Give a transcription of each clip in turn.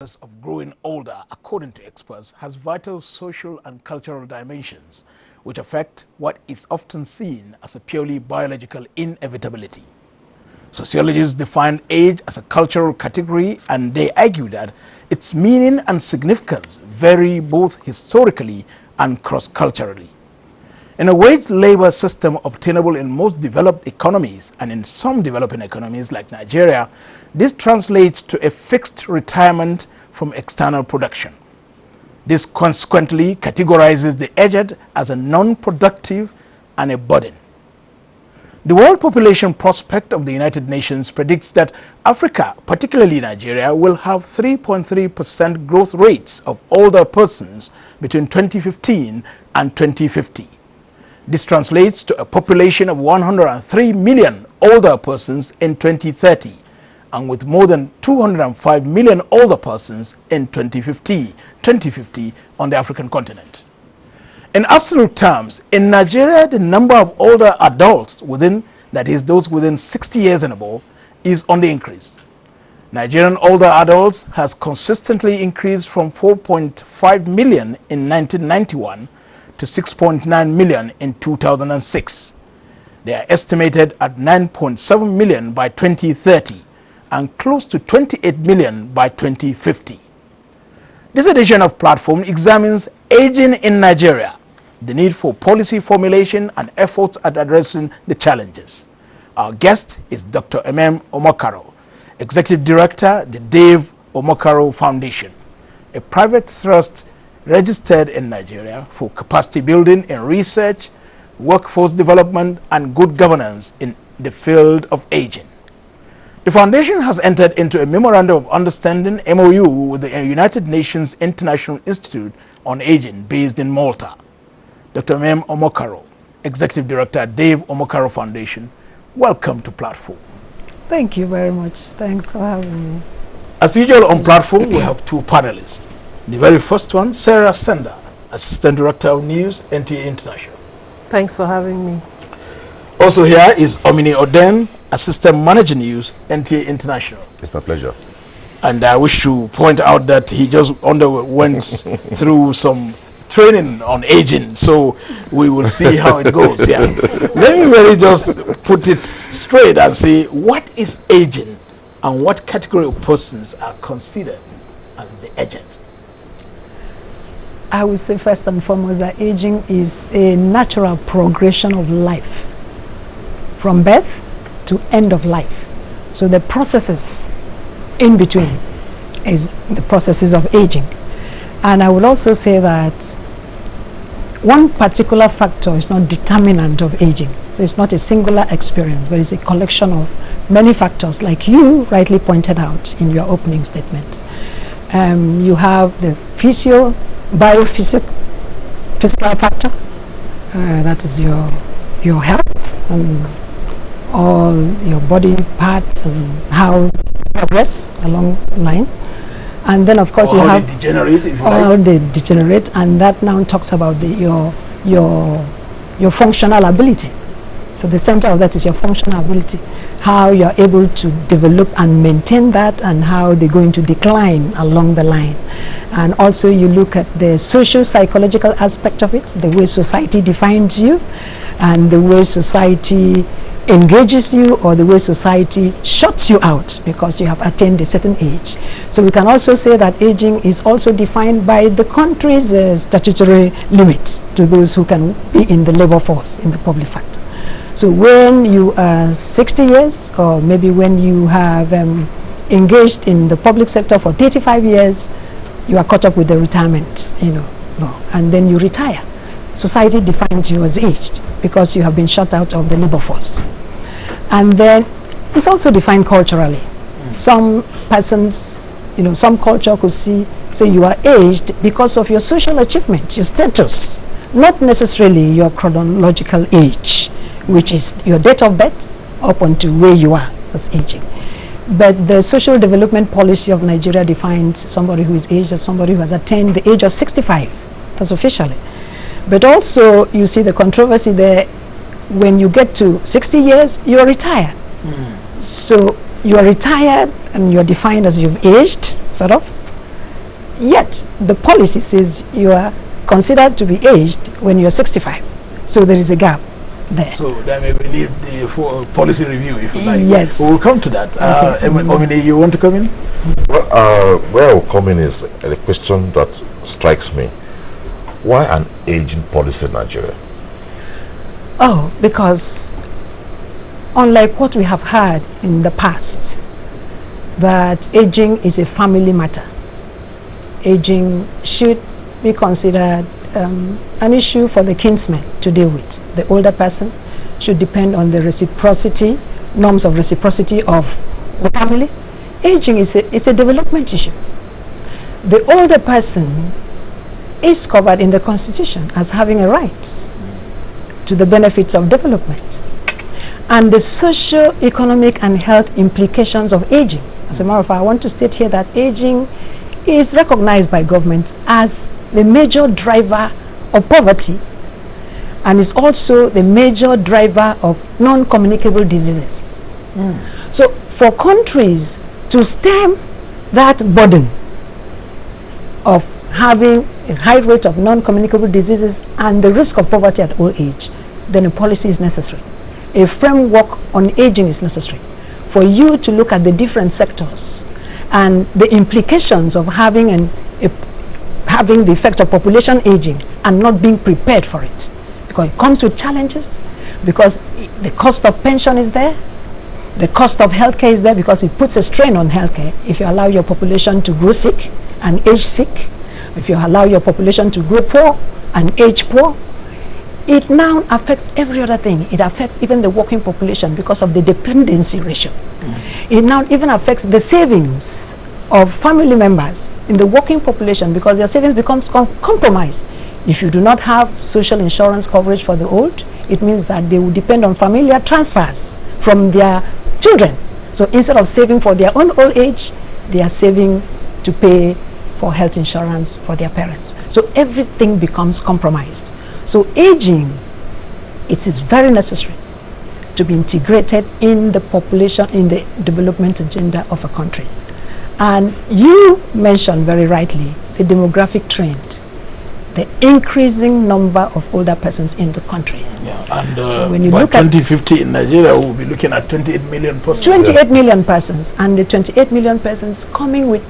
process of growing older, according to experts, has vital social and cultural dimensions which affect what is often seen as a purely biological inevitability. Sociologists define age as a cultural category, and they argue that its meaning and significance vary both historically and cross-culturally. In a wage labor system obtainable in most developed economies and in some developing economies like Nigeria, this translates to a fixed retirement from external production. This consequently categorizes the aged as a non-productive and a burden. The World Population Prospect of the United Nations predicts that Africa, particularly Nigeria, will have 3.3% growth rates of older persons between 2015 and 2050. This translates to a population of 103 million older persons in 2030, and with more than 205 million older persons in 2050 on the African continent. In absolute terms, in Nigeria, the number of older adults that is those within 60 years and above, is on the increase. Nigerian older adults has consistently increased from 4.5 million in 1991 to 6.9 million in 2006. They are estimated at 9.7 million by 2030 and close to 28 million by 2050. This edition of Platform examines aging in Nigeria, the need for policy formulation and efforts at addressing the challenges. Our guest is Dr. Omokaro, Executive Director, the Dave Omokaro Foundation, a private trust registered in Nigeria for capacity building in research, workforce development, and good governance in the field of aging. The foundation has entered into a Memorandum of Understanding, MOU, with the United Nations International Institute on Aging based in Malta. Dr. Omokaro, Executive Director, Dave Omokaro Foundation, welcome to Platform. Thank you very much. Thanks for having me. As usual on Platform, we have two panelists. The very first one, Sarah Sender, Assistant Director of News, NTA International. Thanks for having me. Also here is Omini Oden, Assistant Manager News, NTA International. It's my pleasure. And I wish to point out that he just went through some training on aging, so we will see how it goes. Yeah. Let me really just put it straight and say, what is aging and what category of persons are considered as the aged? I would say first and foremost that aging is a natural progression of life from birth to end of life. So the processes in between is the processes of aging. And I would also say that one particular factor is not determinant of aging. So it's not a singular experience, but it's a collection of many factors, like you rightly pointed out in your opening statement. You have the biophysical factor, that is your health and all your body parts and how you progress along the line. And then of course you have they degenerate, if you how like. they degenerate, and that now talks about your functional ability. So the center of that is your functional ability, how you're able to develop and maintain that, and how they're going to decline along the line. And also you look at the socio-psychological aspect of it, the way society defines you and the way society engages you, or the way society shuts you out because you have attained a certain age. So we can also say that aging is also defined by the country's statutory limits to those who can be in the labor force, in the public sector. So when you are 60 years, or maybe when you have engaged in the public sector for 35 years, you are caught up with the retirement, law, and then you retire. Society defines you as aged because you have been shut out of the labor force. And then it's also defined culturally. Some persons, some culture could say you are aged because of your social achievement, your status, not necessarily your chronological age, which is your date of birth up until where you are as aging. But the social development policy of Nigeria defines somebody who is aged as somebody who has attained the age of 65. That's officially. But also, you see the controversy there. When you get to 60 years, you are retired. So you are retired and you are defined as you've aged, sort of. yet the policy says you are considered to be aged when you're 65. So there is a gap there. So there may be need for policy review, if you like. Yes. We'll come to that. Okay. Omini, you want to come in? Well, where I'll come in is a question that strikes me. Why an aging policy in Nigeria? Oh, because unlike what we have heard in the past, that aging is a family matter. Aging should be considered an issue for the kinsmen to deal with. The older person should depend on the reciprocity, norms of reciprocity of the family. Aging is a development issue. The older person is covered in the Constitution as having a right to the benefits of development. And the socio-economic and health implications of aging. As a matter of fact, I want to state here that aging is recognized by government as the major driver of poverty, and is also the major driver of non-communicable diseases. So for countries to stem that burden of having a high rate of non-communicable diseases and the risk of poverty at old age, then a policy is necessary. A framework on aging is necessary for you to look at the different sectors and the implications of having having the effect of population aging and not being prepared for it, because it comes with challenges, because the cost of pension is there, the cost of healthcare is there, because it puts a strain on healthcare if you allow your population to grow sick and age sick, if you allow your population to grow poor and age poor. It now affects every other thing. It affects even the working population because of the dependency ratio. It now even affects the savings of family members in the working population, because their savings becomes compromised. If you do not have social insurance coverage for the old, it means that they will depend on familiar transfers from their children. So instead of saving for their own old age, they are saving to pay for health insurance for their parents. So everything becomes compromised. So aging, it is very necessary to be integrated in the population, in the development agenda of a country. And you mentioned very rightly the demographic trend, the increasing number of older persons in the country. Yeah, and when you by look at 2050 in Nigeria, we'll be looking at 28 million persons. 28 million persons, and the 28 million persons coming with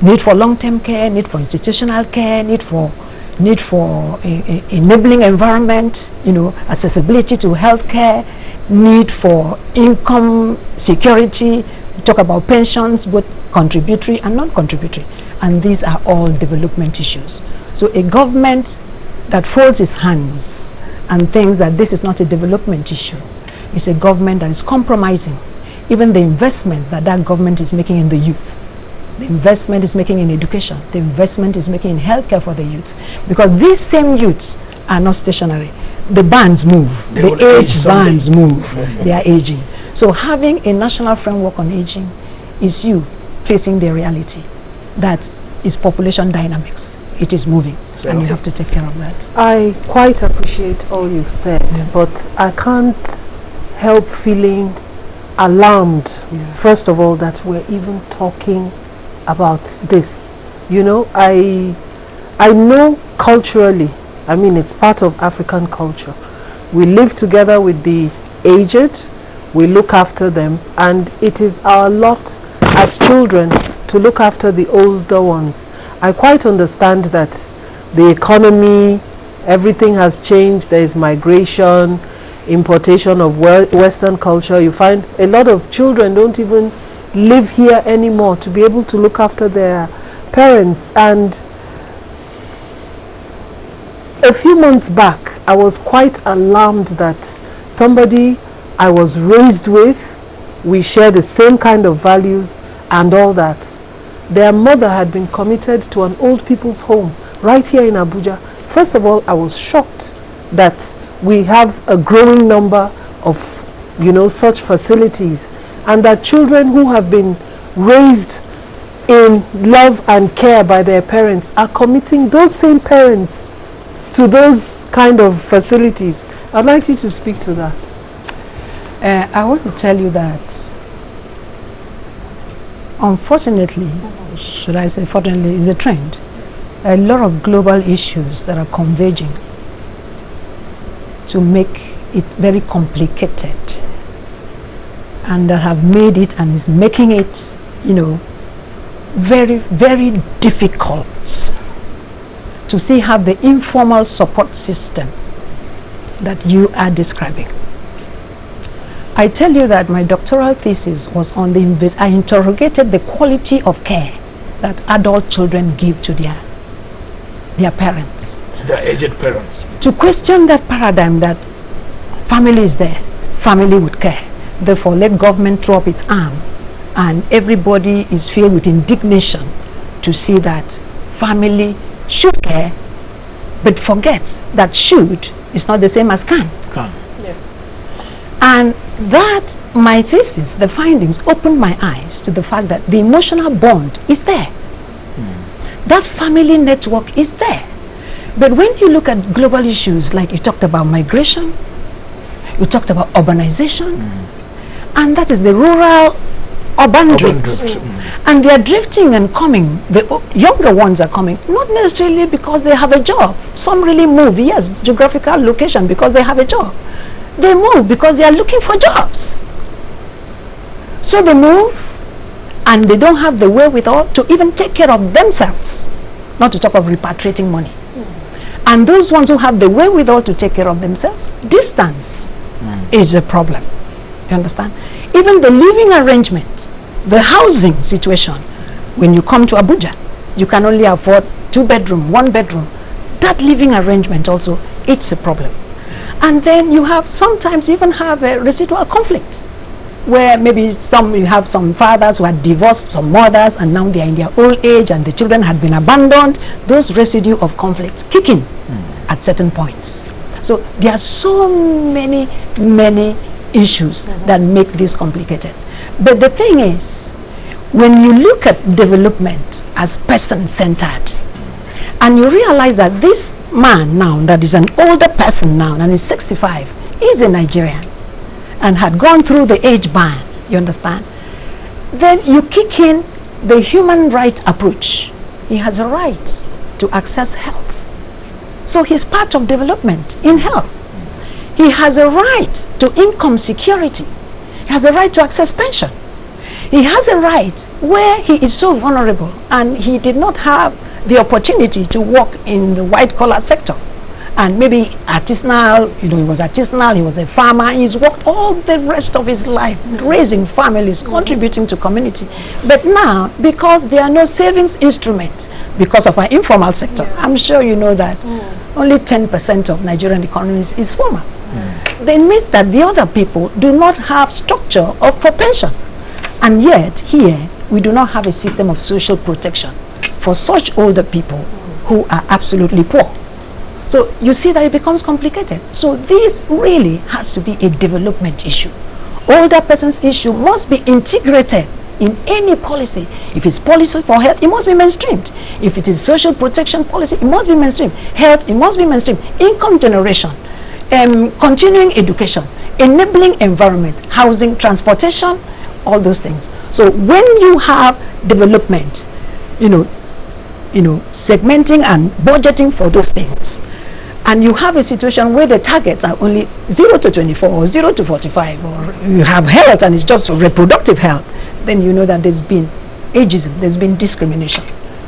need for long-term care, need for institutional care, need for enabling environment, accessibility to healthcare, need for income security. We talk about pensions, both contributory and non-contributory, and these are all development issues. So a government that folds its hands and thinks that this is not a development issue is a government that is compromising even the investment that government is making in the youth. The investment is making in education, the investment is making in healthcare for the youths, because these same youths are not stationary. The bands move, the age bands move, they are aging. So having a national framework on aging is you facing the reality that is population dynamics. It is moving, and you have to take care of that. I quite appreciate all you've said, but I can't help feeling alarmed, first of all, that we're even talking about this. I know culturally, it's part of African culture. We live together with the aged, we look after them, and it is our lot as children to look after the older ones. I quite understand that the economy, everything has changed. There is migration, importation of Western culture. You find a lot of children don't even live here anymore to be able to look after their parents. And a few months back, I was quite alarmed that somebody I was raised with, we share the same kind of values and all that, their mother had been committed to an old people's home right here in Abuja. First of all, I was shocked that we have a growing number of, such facilities, and that children who have been raised in love and care by their parents are committing those same parents to those kind of facilities. I'd like you to speak to that. I want to tell you that unfortunately, should I say fortunately, is a trend. A lot of global issues that are converging to make it very complicated, and that have made it and is making it, very, very difficult to see how the informal support system that you are describing. I tell you that my doctoral thesis was on I interrogated the quality of care that adult children give to their parents. Their aged parents. To question that paradigm that family is there, family would care. Therefore, let government throw up its arm, and everybody is filled with indignation to see that family should care, but forget that should is not the same as can. Can. Yeah. And that, my thesis, the findings, opened my eyes to the fact that the emotional bond is there. That family network is there. But when you look at global issues, like you talked about migration, you talked about urbanization, and that is the rural urban drift. And they are drifting and coming. The younger ones are coming, not necessarily because they have a job. Some really move, yes, geographical location, because they have a job. They move because they are looking for jobs. So they move, and they don't have the wherewithal to even take care of themselves, not to talk of repatriating money. And those ones who have the wherewithal to take care of themselves, distance is a problem. You understand? Even the living arrangement, the housing situation, when you come to Abuja, you can only afford 2 bedroom, 1 bedroom. That living arrangement also, it's a problem. And then you have, sometimes you even have a residual conflict, where maybe you have some fathers who had divorced some mothers, and now they are in their old age and the children had been abandoned. Those residue of conflict kick in at certain points. So there are so many issues that make this complicated. But the thing is, when you look at development as person-centered, and you realize that this man now, that is an older person now, and is 65, is a Nigerian, and had gone through the age ban, you understand? Then you kick in the human right approach. He has a right to access health. So he's part of development in health. He has a right to income security. He has a right to access pension. He has a right where he is so vulnerable and he did not have the opportunity to work in the white collar sector. And maybe artisanal, he was artisanal, he was a farmer, he's worked all the rest of his life raising families, contributing to community. But now, because there are no savings instruments, because of our informal sector, I'm sure you know that only 10% of Nigerian economy is formal. Then means that the other people do not have structure for pension. And yet, here, we do not have a system of social protection for such older people who are absolutely poor. So you see that it becomes complicated. So this really has to be a development issue. Older person's issue must be integrated in any policy. If it's policy for health, it must be mainstreamed. If it is social protection policy, it must be mainstreamed. Health, it must be mainstreamed. Income generation, continuing education, enabling environment, housing, transportation, all those things. So when you have development, segmenting and budgeting for those things, and you have a situation where the targets are only 0 to 24 or 0 to 45, or you have health and it's just reproductive health, then you know that there's been ageism, there's been discrimination.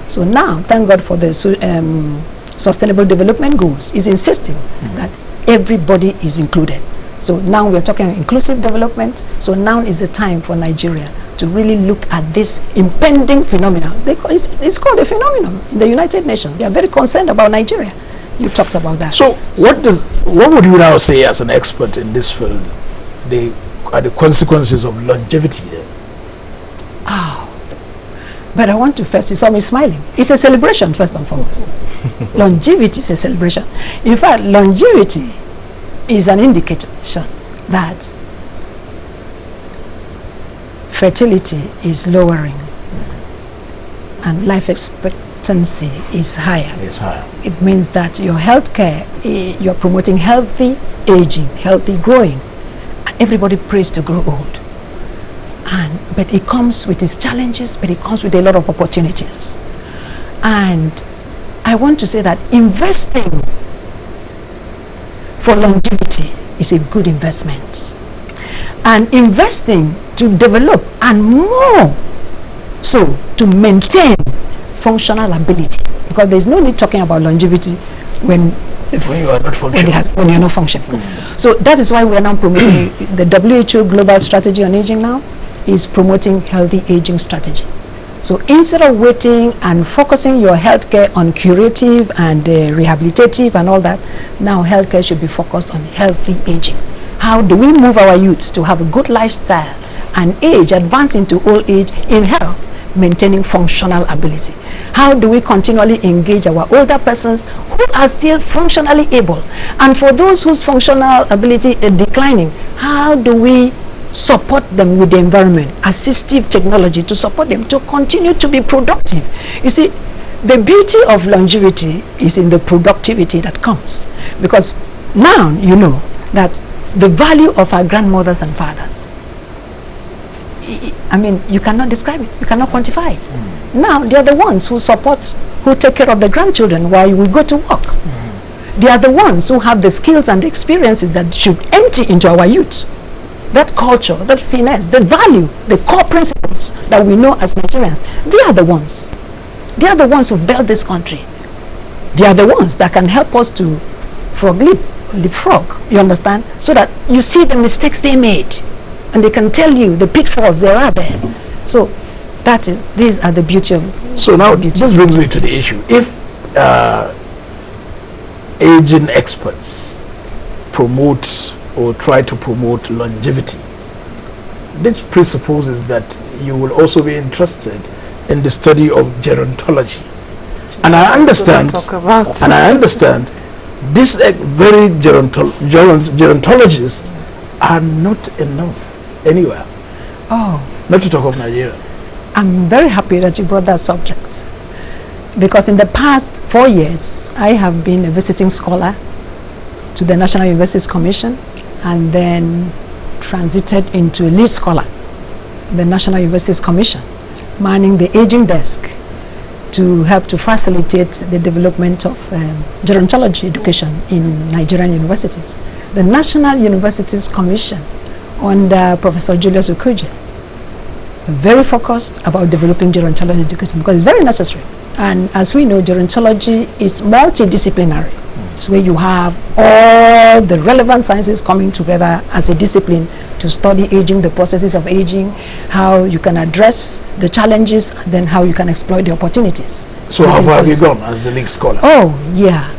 So now, thank God for the Sustainable Development Goals is insisting that everybody is included. So now we're talking inclusive development. So now is the time for Nigeria to really look at this impending phenomenon. It's called a phenomenon in the United Nations. They are very concerned about Nigeria. You talked about that. So what would you now say as an expert in this field are the consequences of longevity there? But I want to first, you saw me smiling. It's a celebration first and foremost. Longevity is a celebration. In fact, longevity is an indication that fertility is lowering and life expectancy is higher. It's higher. It means that your healthcare, you're promoting healthy aging, healthy growing, and everybody prays to grow old. But it comes with its challenges, but it comes with a lot of opportunities. And I want to say that investing for longevity is a good investment. And investing to develop and more so to maintain functional ability, because there's no need talking about longevity when you are not functioning. When you're not functioning. So that is why we are now promoting the WHO Global Strategy on Aging now is promoting healthy aging strategy. So instead of waiting and focusing your healthcare on curative and rehabilitative and all that, now healthcare should be focused on healthy aging. How do we move our youths to have a good lifestyle and age, advance into old age in health, maintaining functional ability? How do we continually engage our older persons who are still functionally able? And for those whose functional ability is declining, how do we support them with the environment, assistive technology to support them to continue to be productive? You see, the beauty of longevity is in the productivity that comes, because now you know that the value of our grandmothers and fathers, I mean, you cannot describe it, you cannot quantify it. Now they are the ones who support, who take care of the grandchildren while we go to work. They are the ones who have the skills and the experiences that should empty into our youth. That culture, that finesse, the value, the core principles that we know as Nigerians, they are the ones. They are the ones who built this country. They are the ones that can help us to leapfrog, you understand? So that you see the mistakes they made, and they can tell you the pitfalls there are there. So that is, these are the beauty of. So now this brings me to the issue. If aging experts promote or try to promote longevity, this presupposes that you will also be interested in the study of gerontology. And I understand, these very gerontologists are not enough anywhere. Oh, not to talk of Nigeria. I'm very happy that you brought that subject, because in the past 4 years I have been a visiting scholar to the National Universities Commission, and then transited into a lead scholar, the National Universities Commission, manning the aging desk to help to facilitate the development of gerontology education in Nigerian universities. The National Universities Commission under Professor Julius Okuje, very focused about developing gerontology education because it's very necessary. And as we know, gerontology is multidisciplinary. It's where you have all the relevant sciences coming together as a discipline to study aging, the processes of aging, how you can address the challenges, and then how you can exploit the opportunities. So how far have you gone as the lead scholar? Oh, yeah.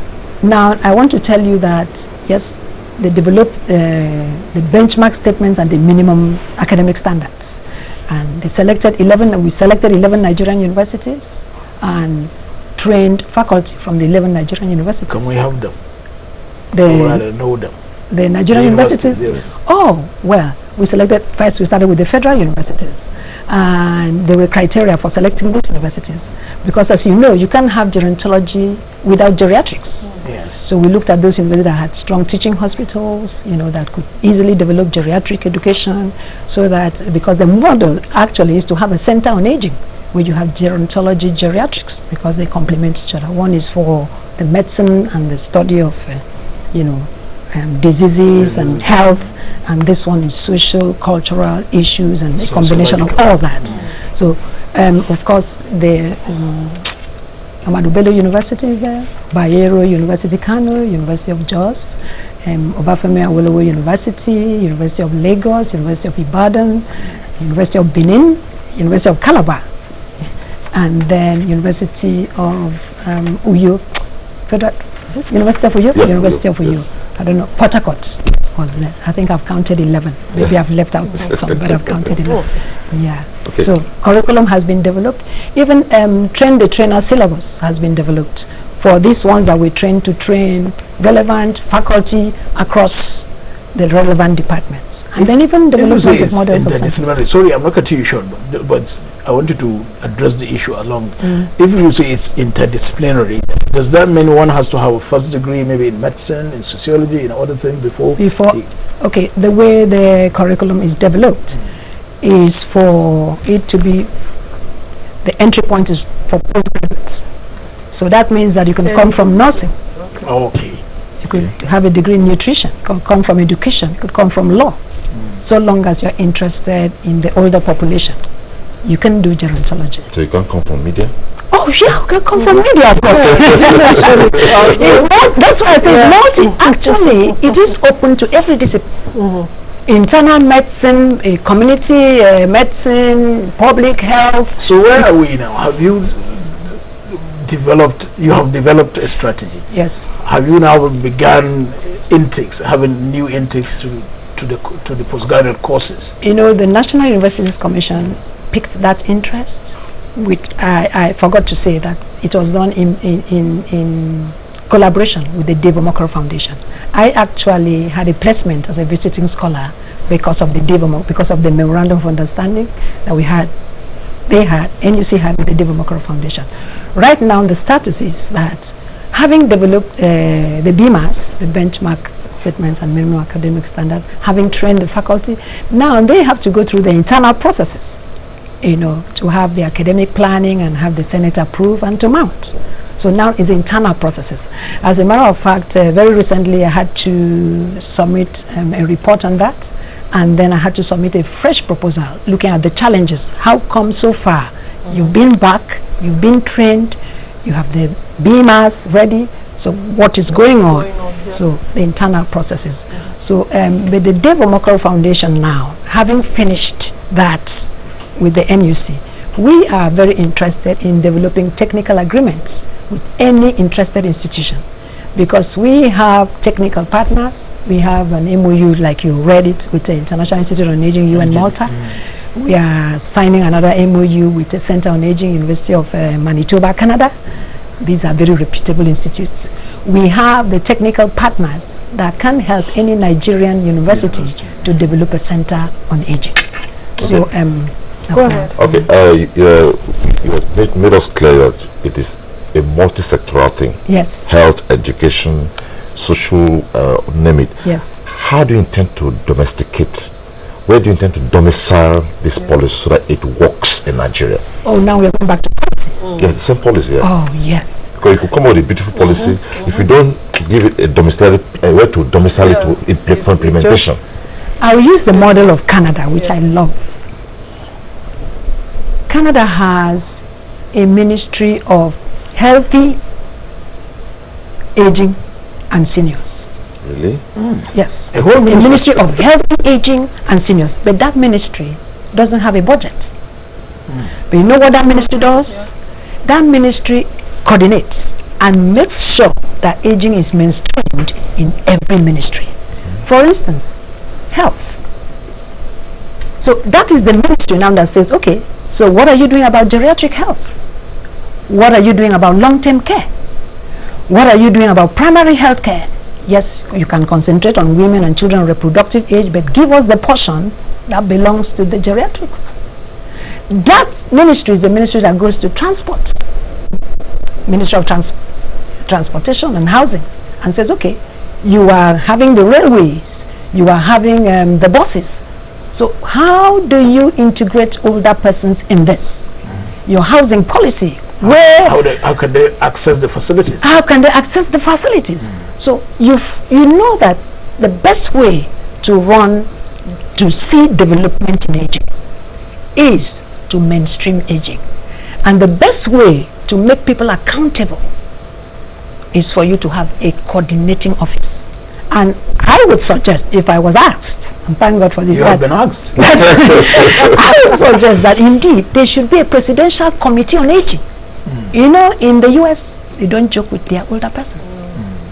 Now, I want to tell you that, yes, they developed the benchmark statements and the minimum academic standards. And they selected 11, we selected 11 Nigerian universities and trained faculty from the 11 Nigerian universities. Can we have them? Or rather know them? The Nigerian universities? Yes. Oh, well, we selected, first we started with the federal universities. And there were criteria for selecting those universities. Because as you know, you can't have gerontology without geriatrics. Yes. So we looked at those universities that had strong teaching hospitals, you know, that could easily develop geriatric education, so that, because the model actually is to have a center on aging, where you have gerontology, geriatrics, because they complement each other. One is for the medicine and the study of, diseases and health, and this one is social, cultural issues, and a combination of all that. So, of course, the Ahmadu Bello University is there, Bayero University Kano, University of Jos, Obafemi Awolowo University, University of Lagos, University of Ibadan, University of Benin, University of Calabar, and then University of Uyo, University of Uyo? Yeah, University of Uyo. Yes. I don't know, Port Harcourt was there. I think I've counted 11. Maybe I've left out some, but I've counted 11. Yeah. Okay. So curriculum has been developed. Even train the trainer syllabus has been developed for these ones that we train to train relevant faculty across the relevant departments. And then even development of models of science. Sorry, I'm not cutting you short, but I wanted to address the issue along. If you say it's interdisciplinary, does that mean one has to have a first degree maybe in medicine, in sociology, in other things before? Okay, the way the curriculum is developed, is for it to be, the entry point is for postgraduates. So that means that you can come from nursing. Okay. You could have a degree in nutrition, could come from education, could come from law. So long as you're interested in the older population, you can do gerontology. So you can't come from media? Oh yeah, you can come from media, of course. That's why I say it's multi. Actually, it is open to every discipline. Internal medicine, community medicine, public health. So where are we now? Have you developed a strategy? Yes. Have you now begun intakes, having new intakes to the postgraduate courses? You know, the National Universities Commission picked that interest, which I forgot to say that it was done in collaboration with the Dave Omokoro Foundation. I actually had a placement as a visiting scholar because of the memorandum of understanding that NUC had with the Dave Omokoro Foundation. Right now, the status is that having developed the BMAS, the benchmark statements and minimum academic standard, having trained the faculty, now they have to go through the internal processes, you know, to have the academic planning and have the Senate approve and to mount. So now it's internal processes. As a matter of fact, very recently I had to submit a report on that, and then I had to submit a fresh proposal looking at the challenges. How come so far you've been back, you've been trained, you have the BMAS ready, so what is going on? So the internal processes. So with the Dave Omokoro Foundation now, having finished that with the NUC, we are very interested in developing technical agreements with any interested institution, because we have technical partners. We have an MOU, like you read it, with the International Institute on Aging, UN Malta. We are signing another MOU with the Center on Aging, University of Manitoba, Canada. These are very reputable institutes. We have the technical partners that can help any Nigerian university to develop a center on aging. So go ahead. Okay, you made us clear that it is a multi-sectoral thing. Yes. Health, education, social, name it. Yes. How do you intend to domesticate? Where do you intend to domicile this policy so that it works in Nigeria? Oh, now we're going back to policy. Yeah, the same policy. Yeah. Oh, yes. Because you could come up with a beautiful policy. If you don't give it a domicile, where to domicile it for implementation. I'll use the model of Canada, which I love. Canada has a Ministry of Healthy Aging and Seniors. Really? Yes. A whole Ministry of Healthy Aging and Seniors. But that ministry doesn't have a budget. But you know what that ministry does? That ministry coordinates and makes sure that aging is mainstreamed in every ministry. For instance, health. So that is the ministry now that says, okay, so what are you doing about geriatric health? What are you doing about long-term care? What are you doing about primary health care? Yes, you can concentrate on women and children reproductive age, but give us the portion that belongs to the geriatrics. That ministry is the ministry that goes to transport, Ministry of Transportation and Housing, and says, okay, you are having the railways, you are having the buses. So how do you integrate older persons in this? Your housing policy, where... How can they access the facilities? How can they access the facilities? So you know that the best way to see development in aging is to mainstream aging. And the best way to make people accountable is for you to have a coordinating office. And I would suggest, if I was asked, and thank God for this. You have been asked. I would suggest that indeed there should be a presidential committee on aging. You know, in the US, they don't joke with their older persons.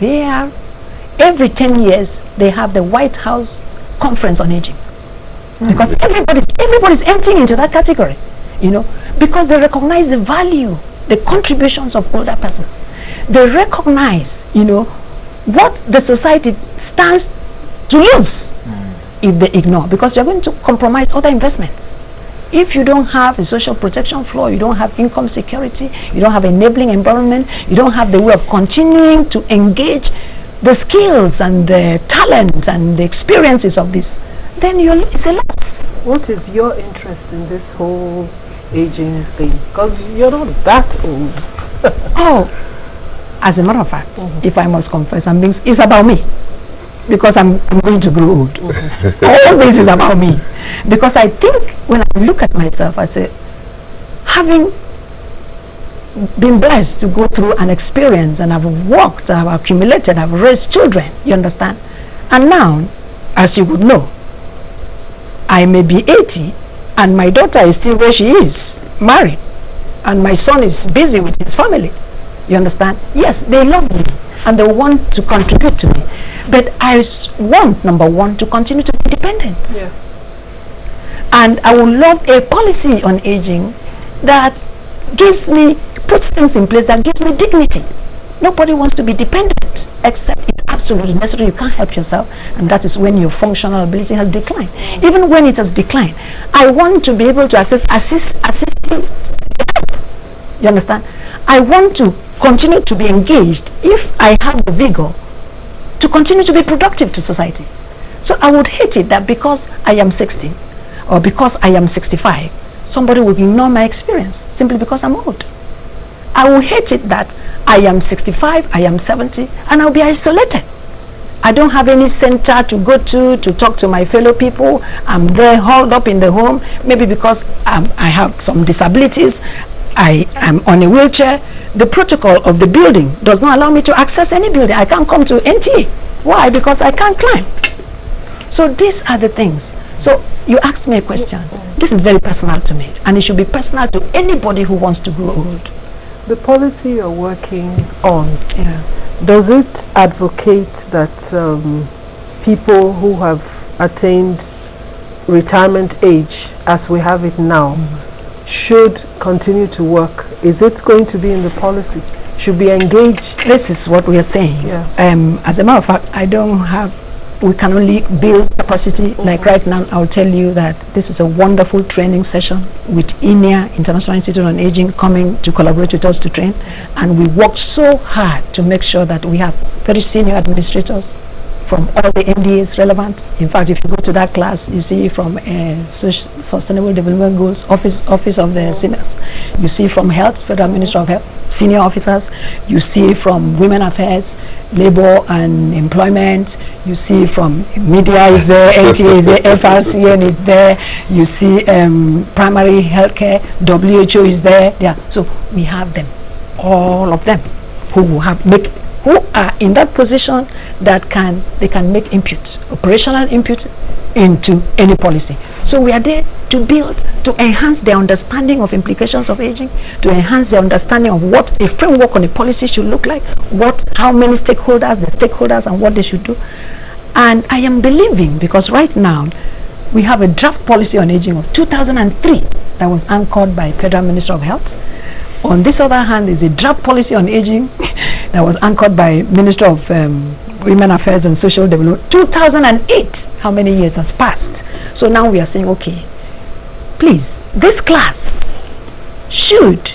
They are, every 10 years, they have the White House Conference on Aging. Because everybody's emptying into that category, you know, because they recognize the value, the contributions of older persons. They recognize, you know, what the society stands to lose if they ignore, because you're going to compromise other investments. If you don't have a social protection floor, you don't have income security, you don't have enabling environment, you don't have the way of continuing to engage the skills and the talent and the experiences of this, then it's a loss. What is your interest in this whole aging thing? Because you're not that old. Oh, as a matter of fact, if I must confess, it's about me. Because I'm going to grow old. All this is about me. Because I think when I look at myself, I say, having been blessed to go through an experience, and I've worked, I've accumulated, I've raised children, you understand? And now, as you would know, I may be 80 and my daughter is still where she is, married, and my son is busy with his family, you understand? Yes, they love me and they want to contribute to me, but I want, number one, to continue to be independent. Yeah. And I would love a policy on aging that puts things in place that gives me dignity. Nobody wants to be dependent except it's absolutely necessary. You can't help yourself, and that is when your functional ability has declined. Even when it has declined, I want to be able to assistive help. You understand? I want to continue to be engaged if I have the vigor to continue to be productive to society. So I would hate it that because I am 60 or because I am 65, somebody will ignore my experience simply because I'm old. I will hate it that I am 65, I am 70, and I'll be isolated. I don't have any center to go to talk to my fellow people. I'm there hauled up in the home, maybe because I have some disabilities. I am on a wheelchair. The protocol of the building does not allow me to access any building. I can't come to NTA. Why? Because I can't climb. So these are the things. So you asked me a question. This is very personal to me, and it should be personal to anybody who wants to grow old. The policy you're working on, does it advocate that people who have attained retirement age, as we have it now, should continue to work? Is it going to be in the policy? Should be engaged? This is what we are saying. As a matter of fact, we can only build capacity. Like right now, I'll tell you that this is a wonderful training session with INEA, International Institute on Aging, coming to collaborate with us to train. And we worked so hard to make sure that we have very senior administrators from all the MDAs relevant. In fact, if you go to that class, you see from Sustainable Development Goals, Office of the Seniors, you see from Health, Federal Minister of Health, senior officers, you see from Women Affairs, Labor and Employment, you see from Media is there, NTA is there, FRCN is there, you see Primary Healthcare, WHO is there. Yeah. So we have them, all of them, who are in that position that they can make input, operational input into any policy. So we are there to build, to enhance their understanding of implications of aging, to enhance their understanding of what a framework on a policy should look like, how many stakeholders and what they should do. And I am believing, because right now we have a draft policy on aging of 2003 that was anchored by Federal Minister of Health. On this other hand, there's a draft policy on aging that was anchored by Minister of Women Affairs and Social Development. 2008, how many years has passed? So now we are saying, okay, please, this class should,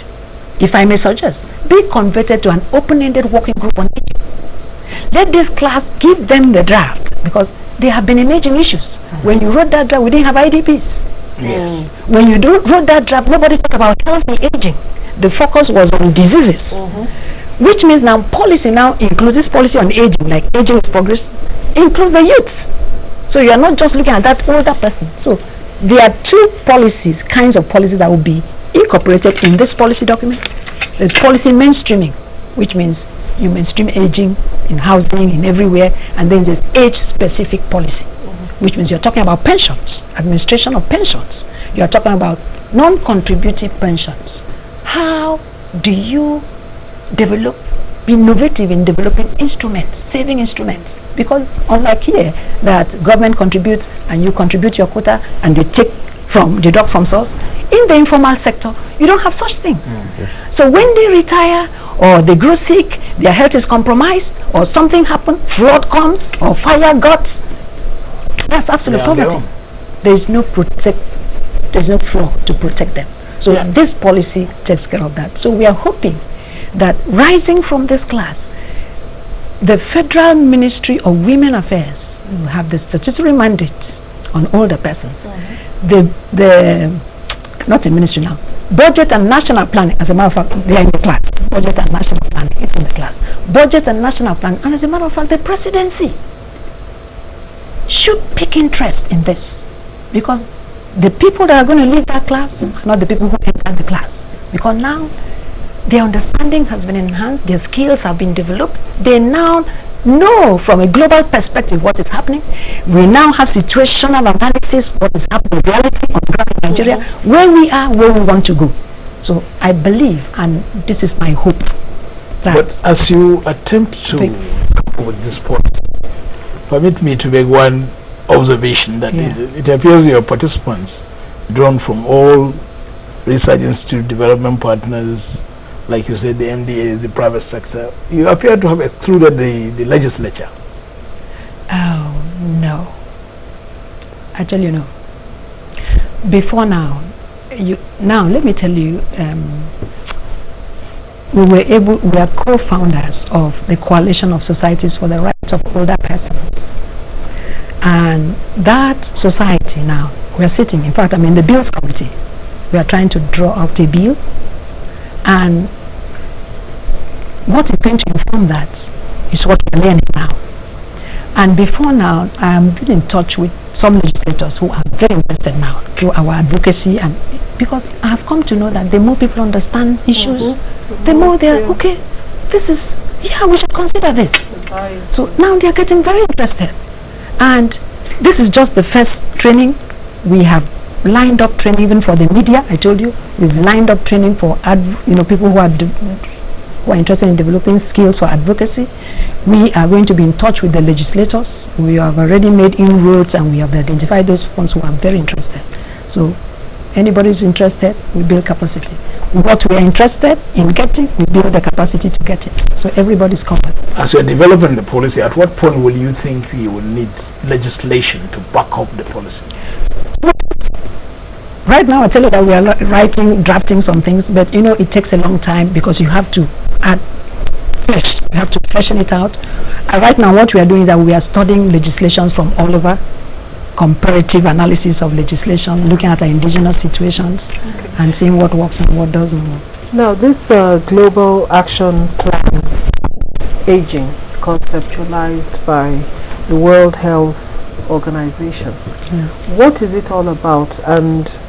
if I may suggest, be converted to an open-ended working group on aging. Let this class give them the draft, because they have been in aging issues. When you wrote that draft, we didn't have IDPs. Yes. When you wrote that draft, nobody talked about healthy aging. The focus was on diseases, which means now policy now includes this policy on aging, like aging with progress, includes the youths. So you are not just looking at that older person. So there are two kinds of policies that will be incorporated in this policy document. There's policy mainstreaming, which means you mainstream aging in housing, in everywhere, and then there's age-specific policy, which means you're talking about pensions, administration of pensions. You're talking about non-contributive pensions. How do you be innovative in developing instruments, saving instruments? Because unlike here, that government contributes and you contribute your quota and they deduct from source, in the informal sector, you don't have such things. So when they retire or they grow sick, their health is compromised, or something happens, flood comes or fire guts, that's absolute poverty. There's no floor to protect them. So this policy takes care of that. So we are hoping that rising from this class, the Federal Ministry of Women Affairs will have the statutory mandate on older persons. The not a ministry now, budget and national planning, as a matter of fact, they are in the class. Budget and national planning, it's in the class. Budget and national planning, and as a matter of fact, the presidency should pick interest in this, because the people that are going to leave that class are not the people who entered the class, because now their understanding has been enhanced, their skills have been developed, they now know from a global perspective what is happening. We now have situational analysis, what is happening in reality on the ground in Nigeria, where we are, where we want to go. So I believe, and this is my hope, that... But as you attempt to come up with this point, permit me to make one observation that it appears your participants, drawn from all research institute, development partners, like you said, the MDA, the private sector, you appear to have excluded the legislature. Oh, no. I tell you no. Before now, let me tell you, we are co-founders of the Coalition of Societies for the Rights of Older Persons. And that society now, we are sitting, in fact, I'm in the Bills Committee. We are trying to draw out a bill. And what is going to inform that is what we're learning now. And before now, I am been in touch with some legislators who are very interested now through our advocacy, and because I have come to know that the more people understand issues, the more they're, okay, this is, we should consider this. So now they're getting very interested. And this is just the first training. We have lined up training even for the media. I told you, we've lined up training for people who are interested in developing skills for advocacy. We are going to be in touch with the legislators. We have already made inroads, and we have identified those ones who are very interested. So anybody who's interested, we build capacity. What we are interested in getting, we build the capacity to get it. So everybody's covered. As you're developing the policy, at what point will you think you will need legislation to back up the policy? Right now, I tell you that we are drafting some things, but it takes a long time, because you have to add flesh. You have to freshen it out. Right now, what we are doing is that we are studying legislations from all over, comparative analysis of legislation, looking at our indigenous situations, and seeing what works and what doesn't work. Now, this global action plan, aging, conceptualized by the World Health Organization, what is it all about, and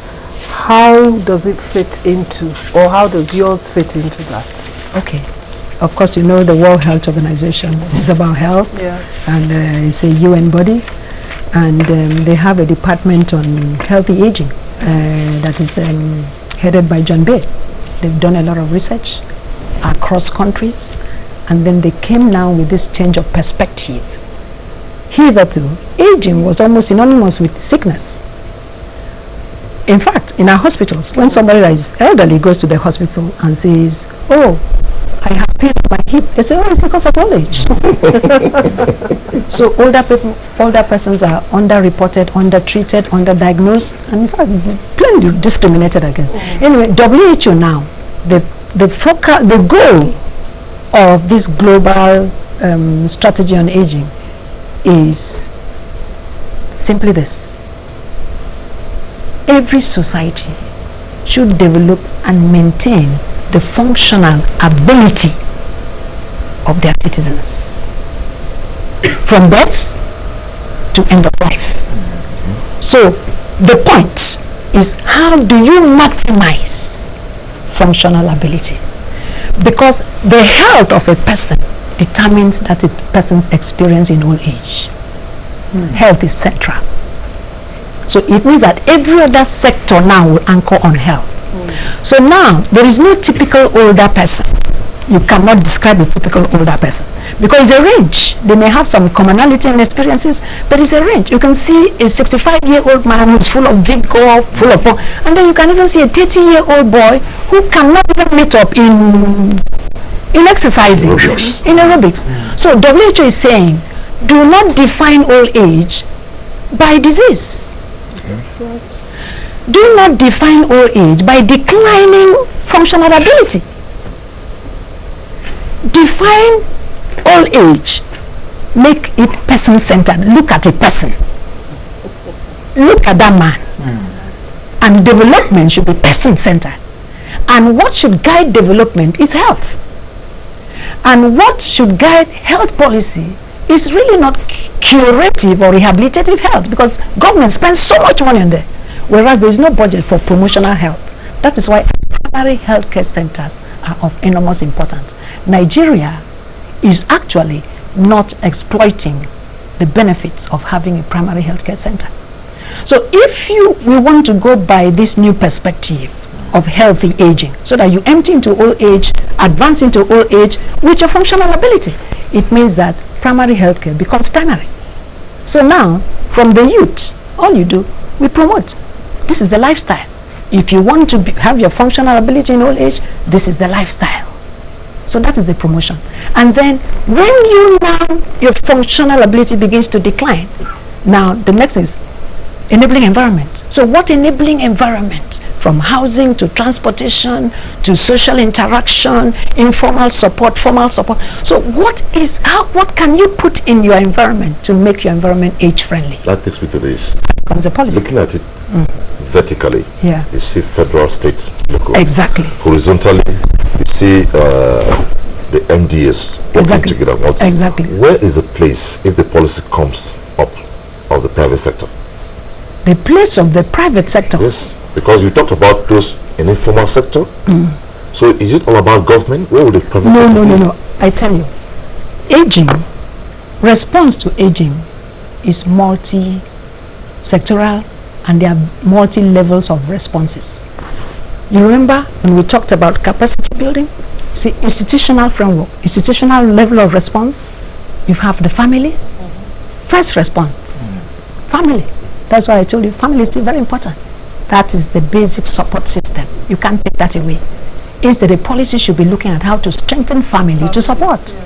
how does it fit into, or how does yours fit into that? Okay. Of course, the World Health Organization is about health, and it's a UN body, and they have a department on healthy aging that is headed by John Bay. They've done a lot of research across countries, and then they came now with this change of perspective. Hitherto, aging was almost synonymous with sickness. In fact, in our hospitals, when somebody that is elderly goes to the hospital and says, "Oh, I have pain in my hip," they say, "Oh, it's because of old age." So older persons are underreported, undertreated, underdiagnosed, and in fact, plainly discriminated against. Anyway, WHO now, the goal of this global strategy on aging is simply this: every society should develop and maintain the functional ability of their citizens from birth to end of life. So the point is, how do you maximize functional ability? Because the health of a person determines that a person's experience in old age. Health is central. So it means that every other sector now will anchor on health. So now, there is no typical older person. You cannot describe a typical older person, because it's a range. They may have some commonality and experiences, but it's a range. You can see a 65-year-old man who's full of vigor, full of, and then you can even see a 30-year-old boy who cannot even meet up in exercising, in aerobics. So WHO is saying, do not define old age by disease. Do not define old age by declining functional ability. Define old age, make it person-centered. Look at a person. Look at that man. And development should be person-centered. And what should guide development is health. And what should guide health policy is really not curative or rehabilitative health, because government spends so much money on there, whereas there is no budget for promotional health. That is why primary healthcare centers are of enormous importance. Nigeria is actually not exploiting the benefits of having a primary healthcare center. So if we want to go by this new perspective of healthy aging, so that you empty into old age, advance into old age with your functional ability, it means that primary healthcare becomes primary. So now, from the youth, all you do, we promote. This is the lifestyle. If you want to have your functional ability in old age, this is the lifestyle. So that is the promotion. And then when your functional ability begins to decline, now the next is enabling environment. So what enabling environment? From housing to transportation to social interaction, informal support, formal support. So what can you put in your environment to make your environment age friendly? That takes me to this. Comes a policy. Looking at it vertically, you see federal, state, local. Exactly. Horizontally, you see the MDS working together. Exactly. Where is the place if the policy comes up of the private sector? The place of the private sector? Yes, because you talked about those in the informal sector. So is it all about government? Where would the private sector be? No. I tell you, aging, response to aging is multi-sectoral, and there are multi-levels of responses. You remember when we talked about capacity building? See, institutional framework, institutional level of response, you have the family, first response, family. That's why I told you family is still very important. That is the basic support system. You can't take that away. Instead, the policy should be looking at how to strengthen family to support.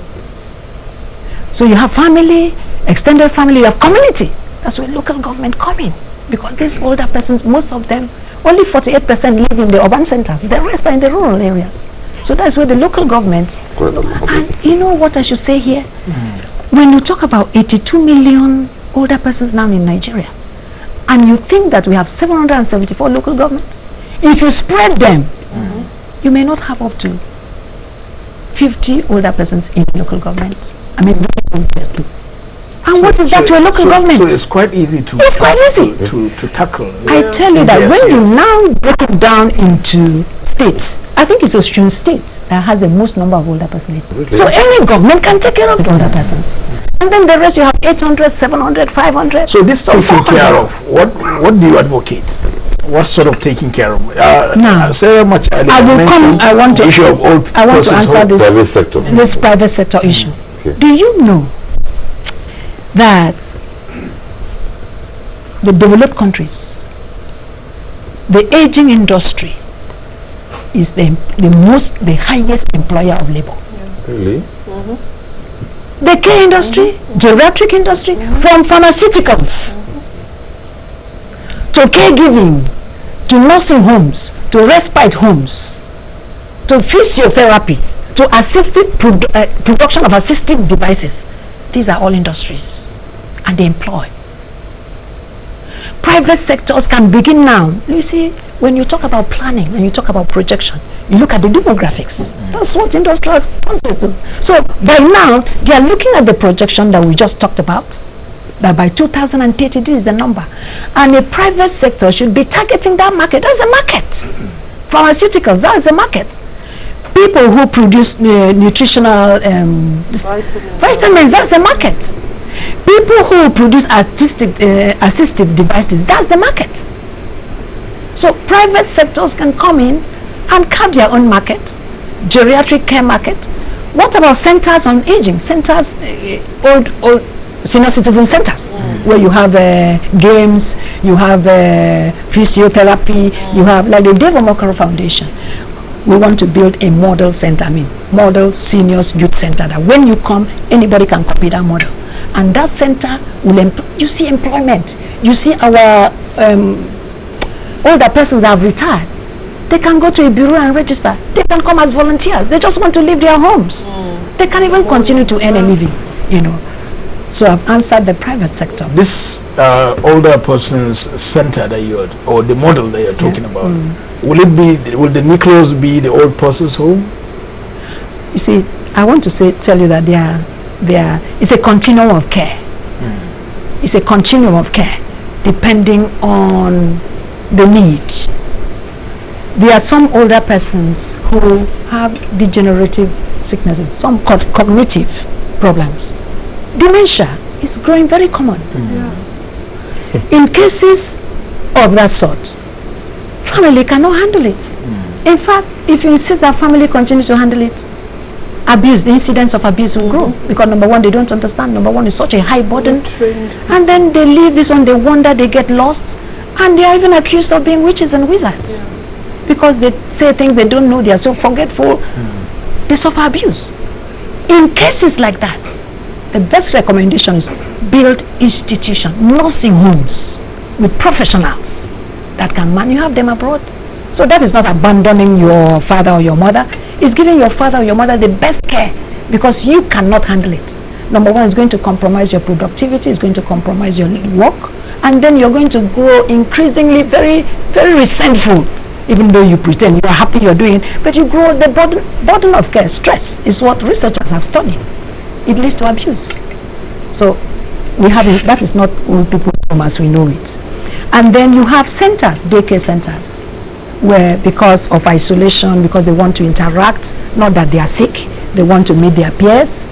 So you have family, extended family, you have community. That's where local government come in. Because these older persons, most of them, only 48% live in the urban centers. The rest are in the rural areas. So that's where the local government, and you know what I should say here? When you talk about 82 million older persons now in Nigeria, and you think that we have 774 local governments, if you spread them, you may not have up to 50 older persons in local government. I mean, and what is that to a local government? So it's quite easy to tackle. I tell you that when you now break it down into states, I think it's Osun State that has the most number of older persons. Really? So any government can take care of the older persons. And then the rest you have 800, 700, 500. So this taking care of, what do you advocate? What sort of taking care of? Now, Sarah much I want to answer this private sector issue. Okay. Do you know that the developed countries, the aging industry is the highest employer of labor? Really? The care industry, geriatric industry, from pharmaceuticals to caregiving, to nursing homes, to respite homes, to physiotherapy, to assisted production of assistive devices. These are all industries, and they employ. Private sectors can begin now. You see, when you talk about planning, when you talk about projection, you look at the demographics. That's what industrials want to do. So by now, they are looking at the projection that we just talked about, that by 2030, this is the number. And the private sector should be targeting that market. That's a market. Pharmaceuticals, that is a market. People who produce nutritional vitamins, that's a market. People who produce assistive devices, that's the market. So private sectors can come in and carve their own market, geriatric care market. What about centers on aging? Centers, old senior citizen centers, where you have games, you have physiotherapy, you have like the Dave Omokoro Foundation. We want to build a model center, model seniors youth center, that when you come, anybody can copy that model. And that center will, you see employment. You see our older persons have retired. They can go to a bureau and register. They can come as volunteers. They just want to leave their homes. They can even continue to earn a living, you know. So I've answered the private sector. This older person's center that you're, or the model that you're talking about, will the nucleus be the old person's home? You see, I want to tell you that it's a continuum of care. It's a continuum of care depending on the need. There are some older persons who have degenerative sicknesses, some cognitive problems. Dementia is growing very common. In cases of that sort, family cannot handle it. In fact, if you insist that family continues to handle it, the incidence of abuse will grow, because number one, they don't understand. Number one, it's such a high burden, and then they leave this one, they wander, they get lost, and they are even accused of being witches and wizards because they say things they don't know. They are so forgetful. They suffer abuse. In cases like that, the best recommendation is build institution, nursing homes with professionals that can you have them abroad. So that is not abandoning your father or your mother. It's giving your father or your mother the best care, because you cannot handle it. Number one, it's going to compromise your productivity, it's going to compromise your work, and then you're going to grow increasingly very, very resentful, even though you pretend you are happy you're doing it, but you grow the burden of care. Stress is what researchers have studied. It leads to abuse. So we have that is not old people home as we know it. And then you have centers, daycare centers, where because of isolation, because they want to interact, not that they are sick, they want to meet their peers,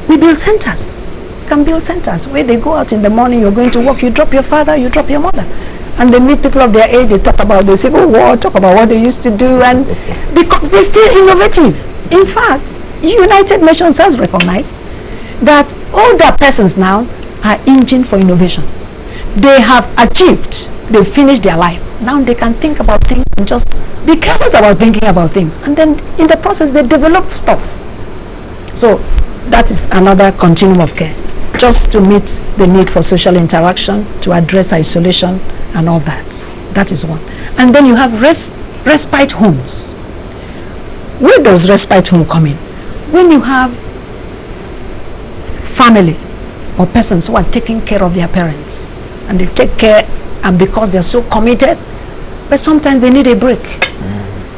we build centers. Can build centers where they go out in the morning, you're going to work, you drop your father, you drop your mother, and they meet people of their age, they talk about the Civil War, talk about what they used to do, and because they're still innovative. In fact, United Nations has recognized that older persons now are engine for innovation. They have achieved, they finished their life. Now they can think about things and just be careless about thinking about things. And then in the process, they develop stuff. So that is another continuum of care, just to meet the need for social interaction, to address isolation and all that. That is one. And then you have respite homes. Where does respite home come in? When you have family or persons who are taking care of their parents, and they take care, and because they're so committed, but sometimes they need a break.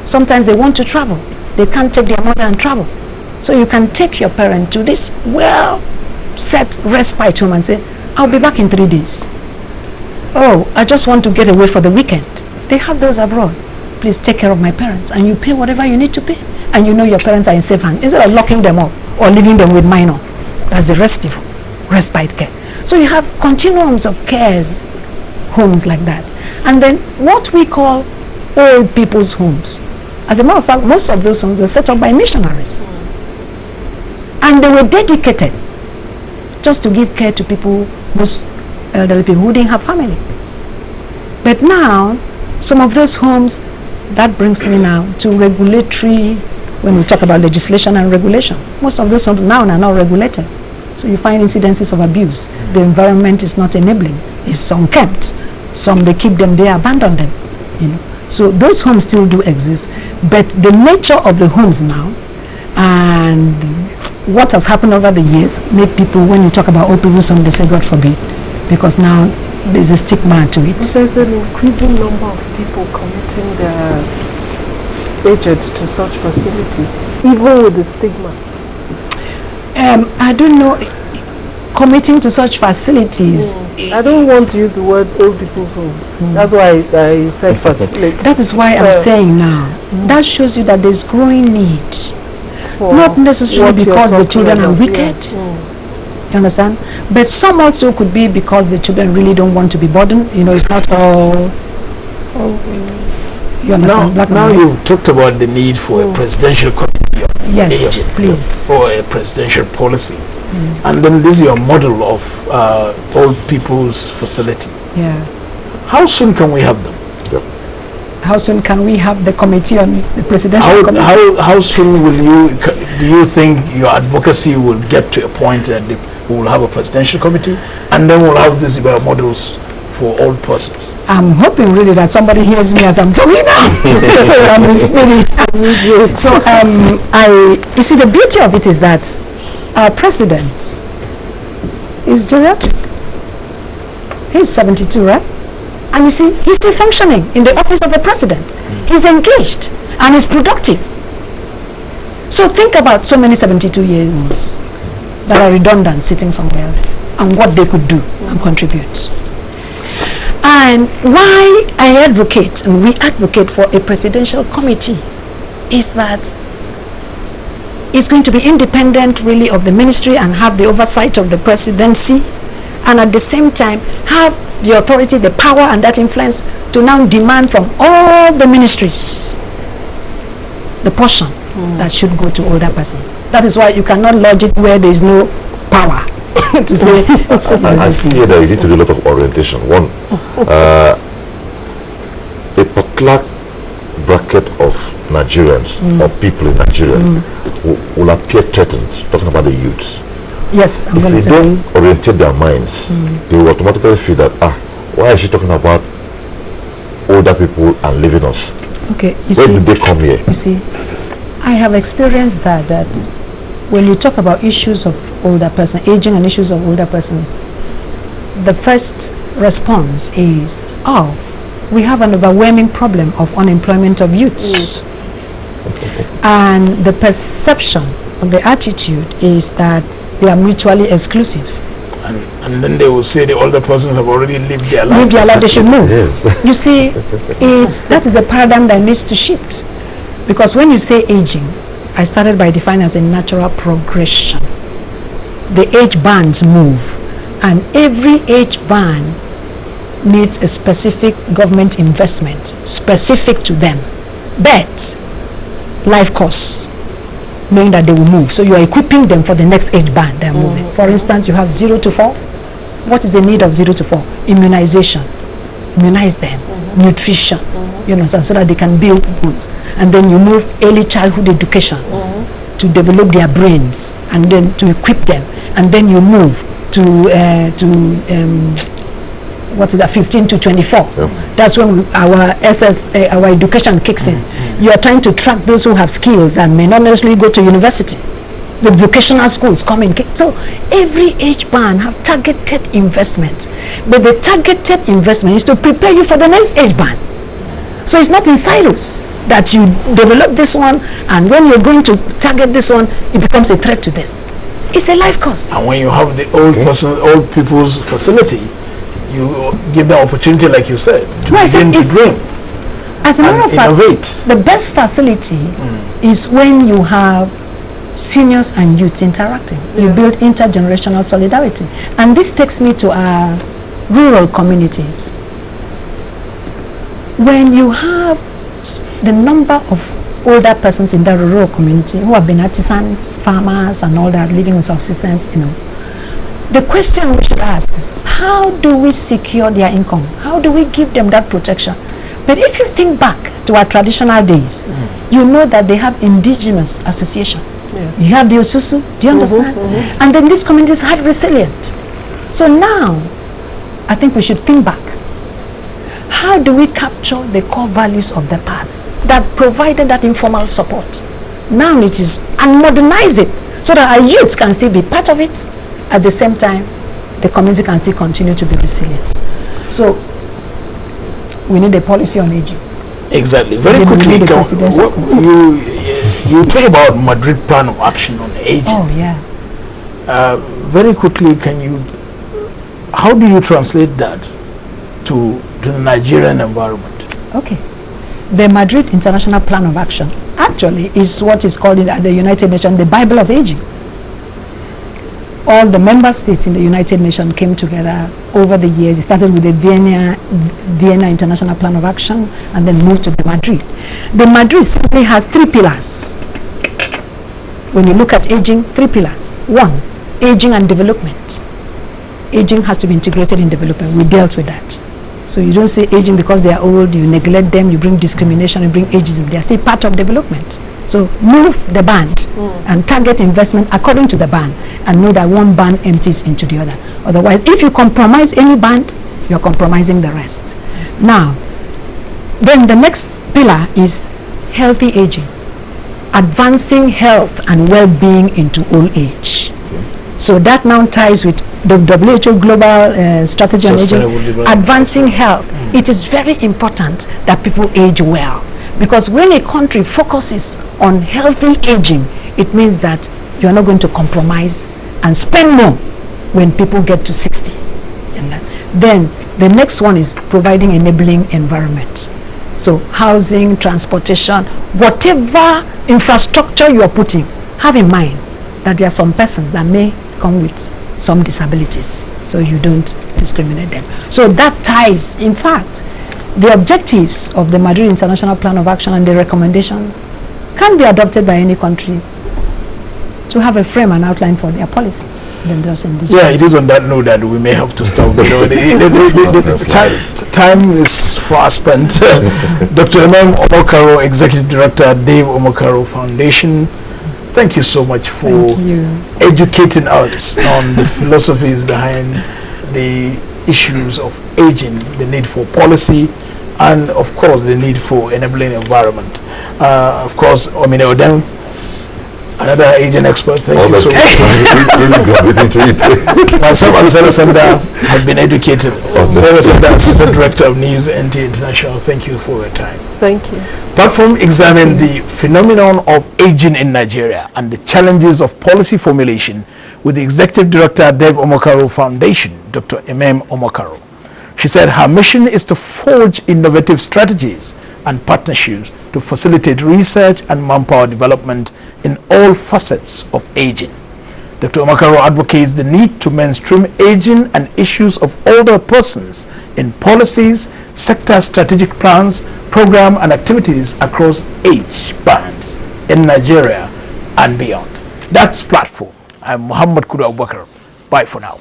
Sometimes they want to travel. They can't take their mother and travel. So you can take your parent to this well-set respite home and say, I'll be back in 3 days. Oh, I just want to get away for the weekend. They have those abroad. Please take care of my parents, and you pay whatever you need to pay. And you know your parents are in safe hands. Instead of locking them up or leaving them with minor, that's the respite care. So you have continuums of cares, homes like that. And then what we call old people's homes. As a matter of fact, most of those homes were set up by missionaries. And they were dedicated just to give care to people, most elderly people who didn't have family. But now, some of those homes, that brings me now to regulatory, when we talk about legislation and regulation. Most of those homes now are not regulated. So you find incidences of abuse. The environment is not enabling. It's unkempt. Some they keep them there, abandon them. You know. So those homes still do exist, but the nature of the homes now and what has happened over the years make people, when you talk about old people's home, they say God forbid, because now there's a stigma to it. There's an increasing number of people committing their aged to such facilities, even with the stigma. I don't know, committing to such facilities. I don't want to use the word old people's home. That's why I said facility. That is why I'm saying now. That shows you that there's growing need. Not necessarily because the children are wicked. You understand? But some also could be because the children really don't want to be burdened. You know, it's not all. You understand? Now you've talked about the need for a presidential committee. Yes, please. For a presidential policy. And then this is your model of old people's facility. Yeah. How soon can we have them? How soon can we have the committee on the presidential committee? How soon do you think your advocacy will get to a point that we will have a presidential committee, and then we'll have these models for old persons? I'm hoping really that somebody hears me as I'm talking now. So I'm speaking. So you see, the beauty of it is that our president is geriatric. He's 72, right? And you see, he's still functioning in the office of the president. He's engaged and he's productive. So think about so many 72-year-olds that are redundant sitting somewhere and what they could do and contribute. And why I advocate and we advocate for a presidential committee is that it's going to be independent really of the ministry and have the oversight of the presidency, and at the same time have the authority, the power and that influence to now demand from all the ministries the portion that should go to older persons. That is why you cannot lodge it where there is no power to say. I see here that you need to do a lot of orientation. One, a particular bracket of Nigerians or people in Nigeria will appear threatened, talking about the youths. Yes, I'm going to If say. they don't orientate their minds, they will automatically feel that, why is she talking about older people and leaving us? Okay, Where did they come here? You see, I have experienced that when you talk about issues of older person, aging and issues of older persons, the first response is, we have an overwhelming problem of unemployment of youths. And the perception of the attitude is that they are mutually exclusive. And then they will say the older persons have already lived their life. Lived their life, they should move. Yes. You see, that is the paradigm that needs to shift. Because when you say aging, I started by defining as a natural progression. The age bands move, and every age band needs a specific government investment specific to them. But life costs, knowing that they will move. So you are equipping them for the next age band they're moving. For instance, you have 0 to 4. What is the need of 0 to 4? Immunization. Immunize them. Nutrition. You know, so that they can build bones. And then you move early childhood education to develop their brains and then to equip them. And then you move to 15 to 24. That's when our our education kicks in. You are trying to track those who have skills and may not necessarily go to university. The vocational schools come in. So every age band have targeted investment, but the targeted investment is to prepare you for the next age band. So it's not in silos that you develop this one, and when you're going to target this one, it becomes a threat to this. It's a life course. And when you have the old people's facility, you give the opportunity, like you said, to begin to dream. As a matter of fact, innovate. The best facility is when you have seniors and youth interacting. You build intergenerational solidarity. And this takes me to our rural communities. When you have the number of older persons in the rural community who have been artisans, farmers and all that, living on subsistence, the question we should ask is, how do we secure their income? How do we give them that protection? But if you think back to our traditional days, you know that they have indigenous association. Yes. You have the Osusu, do you understand? And then these communities had resilient. So now, I think we should think back. How do we capture the core values of the past that provided that informal support? Now it is, and modernize it so that our youth can still be part of it. At the same time, the community can still continue to be resilient. So, we need a policy on aging. Exactly. Very quickly, you talk about Madrid Plan of Action on Aging. Oh, yeah. Very quickly, how do you translate that to the Nigerian environment? Okay. The Madrid International Plan of Action actually is what is called in the United Nations the Bible of Aging. All the member states in the United Nations came together over the years. It started with the Vienna International Plan of Action and then moved to the Madrid. The Madrid simply has 3 pillars. When you look at aging, 3 pillars. 1, aging and development. Aging has to be integrated in development. We dealt with that. So you don't say aging because they are old, you neglect them, you bring discrimination, you bring ageism. They are still part of development. So move the band and target investment according to the band and know that one band empties into the other. Otherwise, if you compromise any band, you're compromising the rest. Now, then the next pillar is healthy aging, advancing health and well-being into old age. So that now ties with the WHO Global Strategy on Aging, advancing health. It is very important that people age well, because when a country focuses on healthy aging, it means that you're not going to compromise and spend more when people get to 60. And then the next one is providing enabling environment. So housing, transportation, whatever infrastructure you are putting, have in mind that there are some persons that may come with some disabilities, so you don't discriminate them. So that ties, in fact, the objectives of the Madrid International Plan of Action and the recommendations can be adopted by any country to have a frame and outline for their policy. Then just yeah, it is on that note that we may have to stop. You know, time is fast spent. Dr. Emem Omokaro, Executive Director, Dave Omokaro Foundation, thank you so much for educating us on the philosophies behind the issues of aging, the need for policy, and of course the need for enabling environment. Of course, Odem, another aging expert, thank you so much. Myself and Sarah Sanda have been educated. Sarah Sanda, Assistant Director of News NT International, thank you for your time. Thank you. Platform examined the phenomenon of aging in Nigeria and the challenges of policy formulation with the Executive Director, Dave Omokaro Foundation, Dr. Emem Omokaro. She said her mission is to forge innovative strategies and partnerships to facilitate research and manpower development in all facets of aging. Dr. Omokaro advocates the need to mainstream aging and issues of older persons in policies, sector strategic plans, program and activities across age bands in Nigeria and beyond. That's Platform. I'm Muhammad Kudu Abubakar. Bye for now.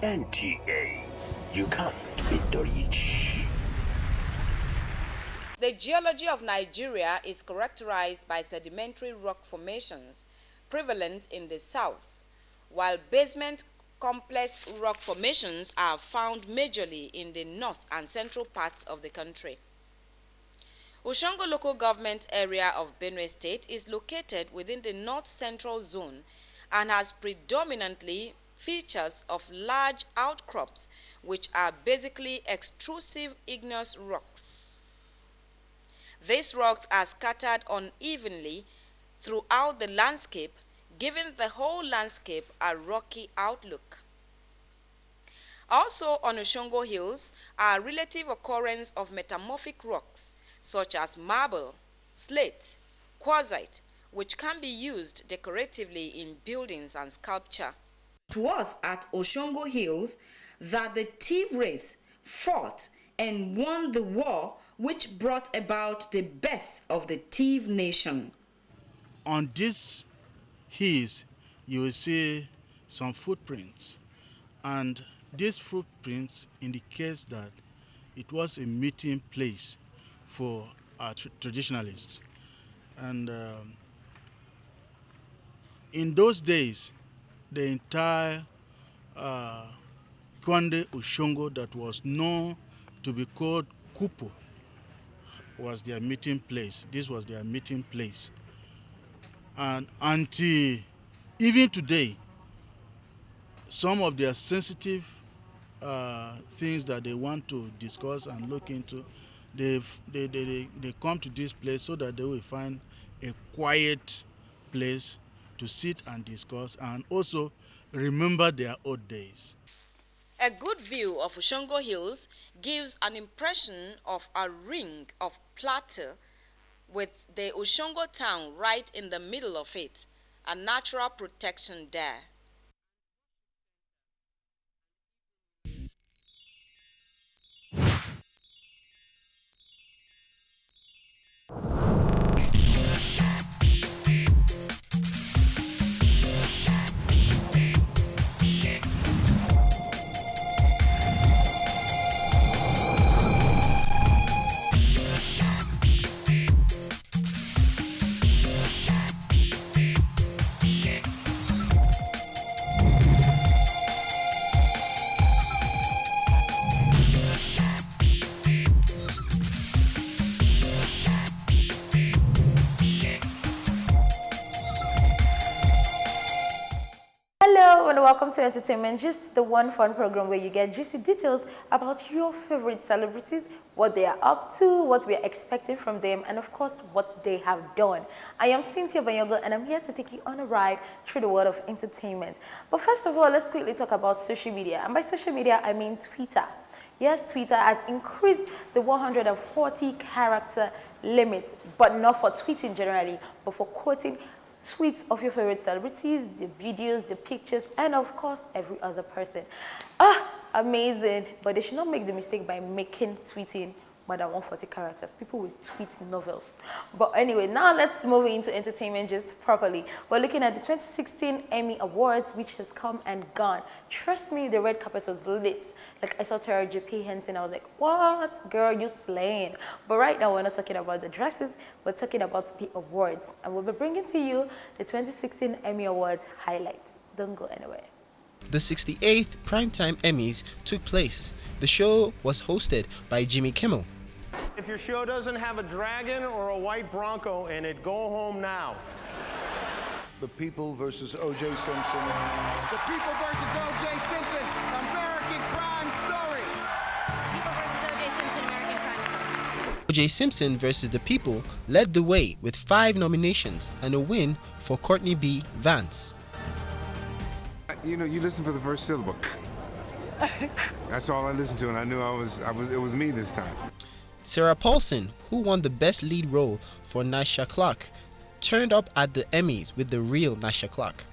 NTA, you can't beat the rich. The geology of Nigeria is characterized by sedimentary rock formations prevalent in the south, while basement complex rock formations are found majorly in the north and central parts of the country. Oshongo local government area of Benue State is located within the north-central zone and has predominantly features of large outcrops which are basically extrusive igneous rocks. These rocks are scattered unevenly throughout the landscape, giving the whole landscape a rocky outlook. Also on Oshongo Hills are relative occurrence of metamorphic rocks such as marble, slate, quartzite, which can be used decoratively in buildings and sculpture. It was at Oshongo Hills that the Tiv race fought and won the war which brought about the birth of the Tiv nation. On these hills, you will see some footprints, and these footprints indicate that it was a meeting place for our traditionalists. And in those days, the entire Kwande Oshongo that was known to be called Kupo was their meeting place. This was their meeting place. And until even today, some of their sensitive things that they want to discuss and look into, they come to this place so that they will find a quiet place to sit and discuss and also remember their old days. A good view of Ushongo Hills gives an impression of a ring of plateau with the Ushongo town right in the middle of it, a natural protection there. Hello and welcome to Entertainment Gist, the one fun program where you get juicy details about your favorite celebrities, what they are up to, what we are expecting from them, and of course, what they have done. I am Cynthia Banyogo and I'm here to take you on a ride through the world of entertainment. But first of all, let's quickly talk about social media. And by social media, I mean Twitter. Yes, Twitter has increased the 140 character limit, but not for tweeting generally, but for quoting tweets of your favorite celebrities, the videos, the pictures, and of course, every other person. Amazing. But they should not make the mistake by making tweeting more than 140 characters. People will tweet novels. But anyway, now let's move into entertainment just properly. We're looking at the 2016 Emmy Awards, which has come and gone. Trust me, the red carpet was lit. Like, I saw Tara J.P. Henson, I was like, what? Girl, you slaying. But right now, we're not talking about the dresses, we're talking about the awards. And we'll be bringing to you the 2016 Emmy Awards highlights. Don't go anywhere. The 68th Primetime Emmys took place. The show was hosted by Jimmy Kimmel. If your show doesn't have a dragon or a white Bronco in it, go home now. The People versus O.J. Simpson. The People versus O.J. Simpson, American Crime Story. People versus O.J. Simpson, American Crime Story. O.J. Simpson versus The People led the way with 5 nominations and a win for Courtney B. Vance. You know, you listen for the first syllable. That's all I listened to, and I knew it was me this time. Sarah Paulson, who won the Best Lead Role for Nasha Clark, turned up at the Emmys with the real Nasha Clark.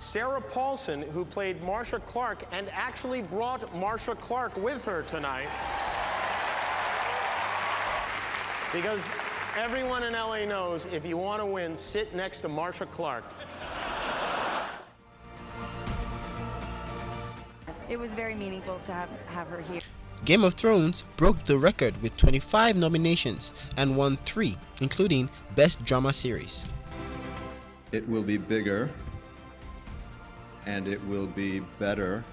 Sarah Paulson, who played Marsha Clark and actually brought Marsha Clark with her tonight. Because everyone in LA knows if you want to win, sit next to Marsha Clark. It was very meaningful to have her here. Game of Thrones broke the record with 25 nominations and won 3, including Best Drama Series. It will be bigger, and it will be better,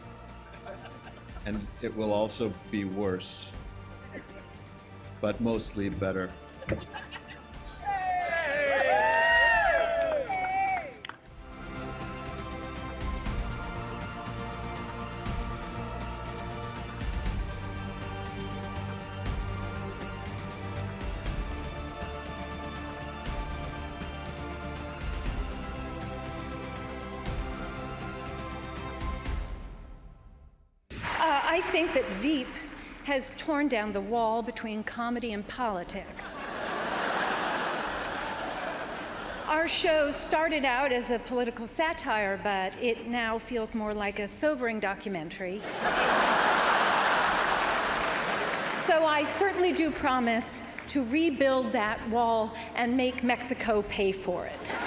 and it will also be worse, but mostly better. I think that Veep has torn down the wall between comedy and politics. Our show started out as a political satire, but it now feels more like a sobering documentary. So I certainly do promise to rebuild that wall and make Mexico pay for it.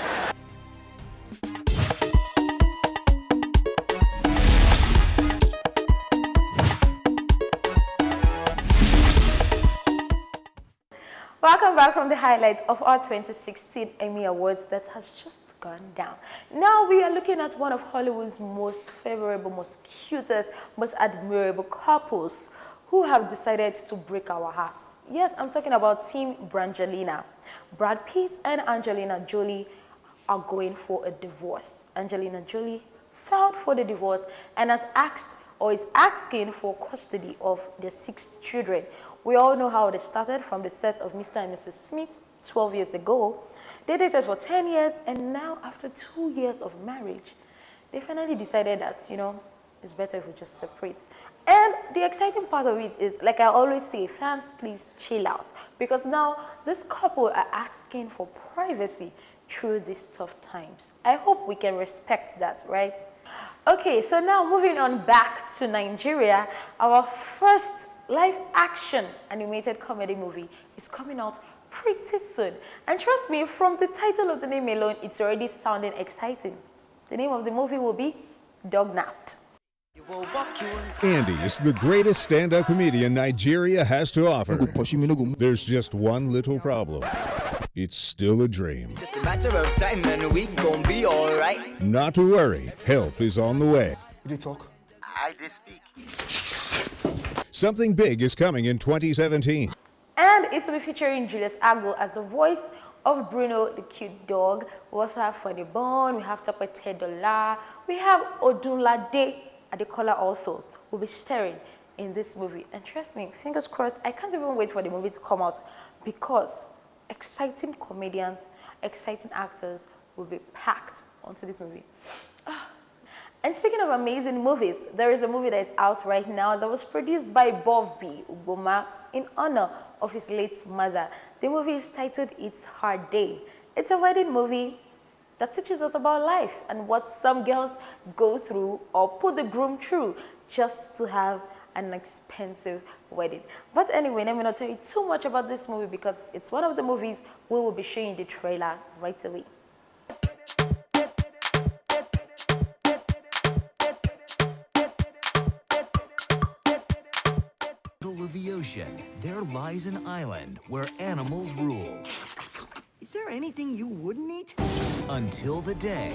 Welcome back from the highlights of our 2016 Emmy Awards that has just gone down. Now we are looking at one of Hollywood's most favorable, most cutest, most admirable couples who have decided to break our hearts. Yes, I'm talking about Team Brangelina. Brad Pitt and Angelina Jolie are going for a divorce. Angelina Jolie filed for the divorce and has asked or is asking for custody of their 6 children. We all know how they started from the set of Mr. and Mrs. Smith 12 years ago. They dated for 10 years, and now after 2 years of marriage, they finally decided that, you know, it's better if we just separate. And the exciting part of it is, like I always say, fans, please chill out. Because now this couple are asking for privacy through these tough times. I hope we can respect that, right? Okay, so now moving on back to Nigeria, our first live action animated comedy movie is coming out pretty soon. And trust me, from the title of the name alone, it's already sounding exciting. The name of the movie will be Dog Napped. Andy is the greatest stand-up comedian Nigeria has to offer. There's just one little problem. It's still a dream. Just a matter of time and we gon' be alright. Not to worry, help is on the way. Did they talk? I did speak. Something big is coming in 2017. And it will be featuring Julius Agbo as the voice of Bruno the cute dog. We also have Funny Bone, we have Tope Tedola, we have Odunlade Adekola also will be starring in this movie. And trust me, fingers crossed, I can't even wait for the movie to come out because exciting comedians, exciting actors will be packed onto this movie. And speaking of amazing movies, there is a movie that is out right now that was produced by Bovi Uboma in honor of his late mother. The movie is titled It's Her Day. It's a wedding movie that teaches us about life and what some girls go through or put the groom through just to have an expensive wedding. But anyway, let me not tell you too much about this movie because it's one of the movies we will be showing the trailer right away. Middle of the ocean, there lies an island where animals rule. Is there anything you wouldn't eat? Until the day.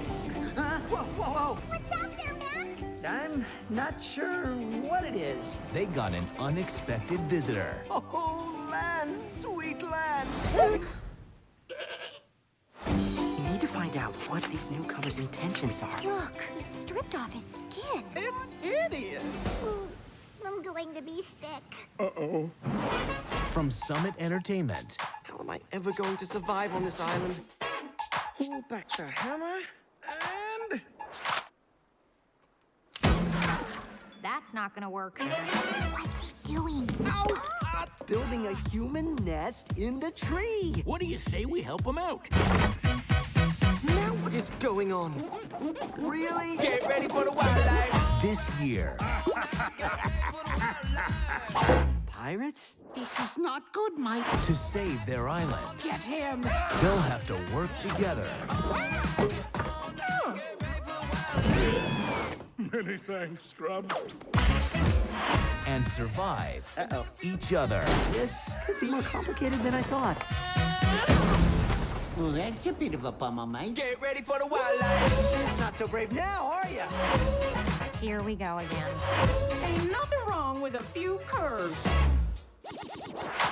Whoa, whoa, whoa. What's out there, Mac? I'm not sure what it is. They got an unexpected visitor. Oh, land, sweet land. You need to find out what these newcomers' intentions are. Look, he stripped off his skin. It's hideous. I'm going to be sick. Uh-oh. From Summit Entertainment. How am I ever going to survive on this island? Pull back the hammer, and... That's not gonna work. What's he doing? Ow! Building a human nest in the tree. What do you say we help him out? Now what is going on? Really? Get ready for the wildlife. This year. Pirates? This is not good, Mike. To save their island. Get him! They'll have to work together. Many thanks, Scrubs. And survive each other. This could be more complicated than I thought. Well, that's a bit of a bummer, mate. Get ready for the wildlife. Not so brave now, are you? Here we go again. Ain't nothing wrong with a few curves.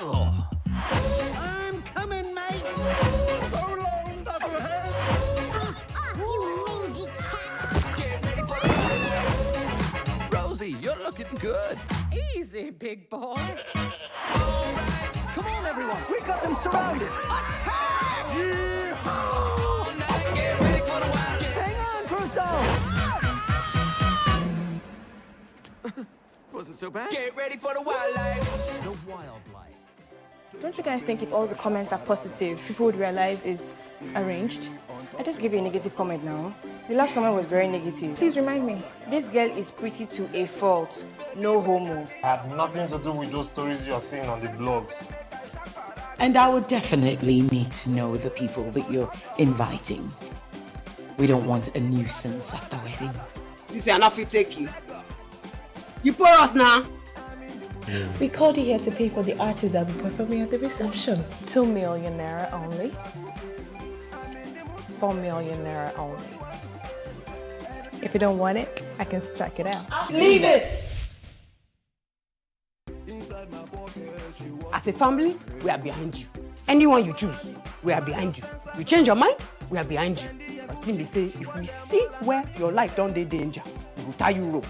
Oh. I'm coming, mate. So long, knucklehead. You mangy cat. Get ready for the wildlife. Rosie, you're looking good. Easy, big boy. Come on, everyone. We got them surrounded. Attack! Yeehaw! Get ready for the wildlife. Hang on, Crusoe. Wasn't so bad. Get ready for the wildlife. The wildlife. Don't you guys think if all the comments are positive, people would realize it's arranged? I just gave you a negative comment now. The last comment was very negative. Please remind me. This girl is pretty to a fault. No homo. I have nothing to do with those stories you are seeing on the blogs. And I would definitely need to know the people that you're inviting. We don't want a nuisance at the wedding. This is enough to take you. You pour us now. We called you here to pay for the artist that will be performing at the reception. 2 million naira only. 4 million naira only. If you don't want it, I can strike it out. Leave it! As a family, we are behind you. Anyone you choose, we are behind you. You change your mind, we are behind you. Him be say, if we see where your life don't dey danger, we will tie you rope.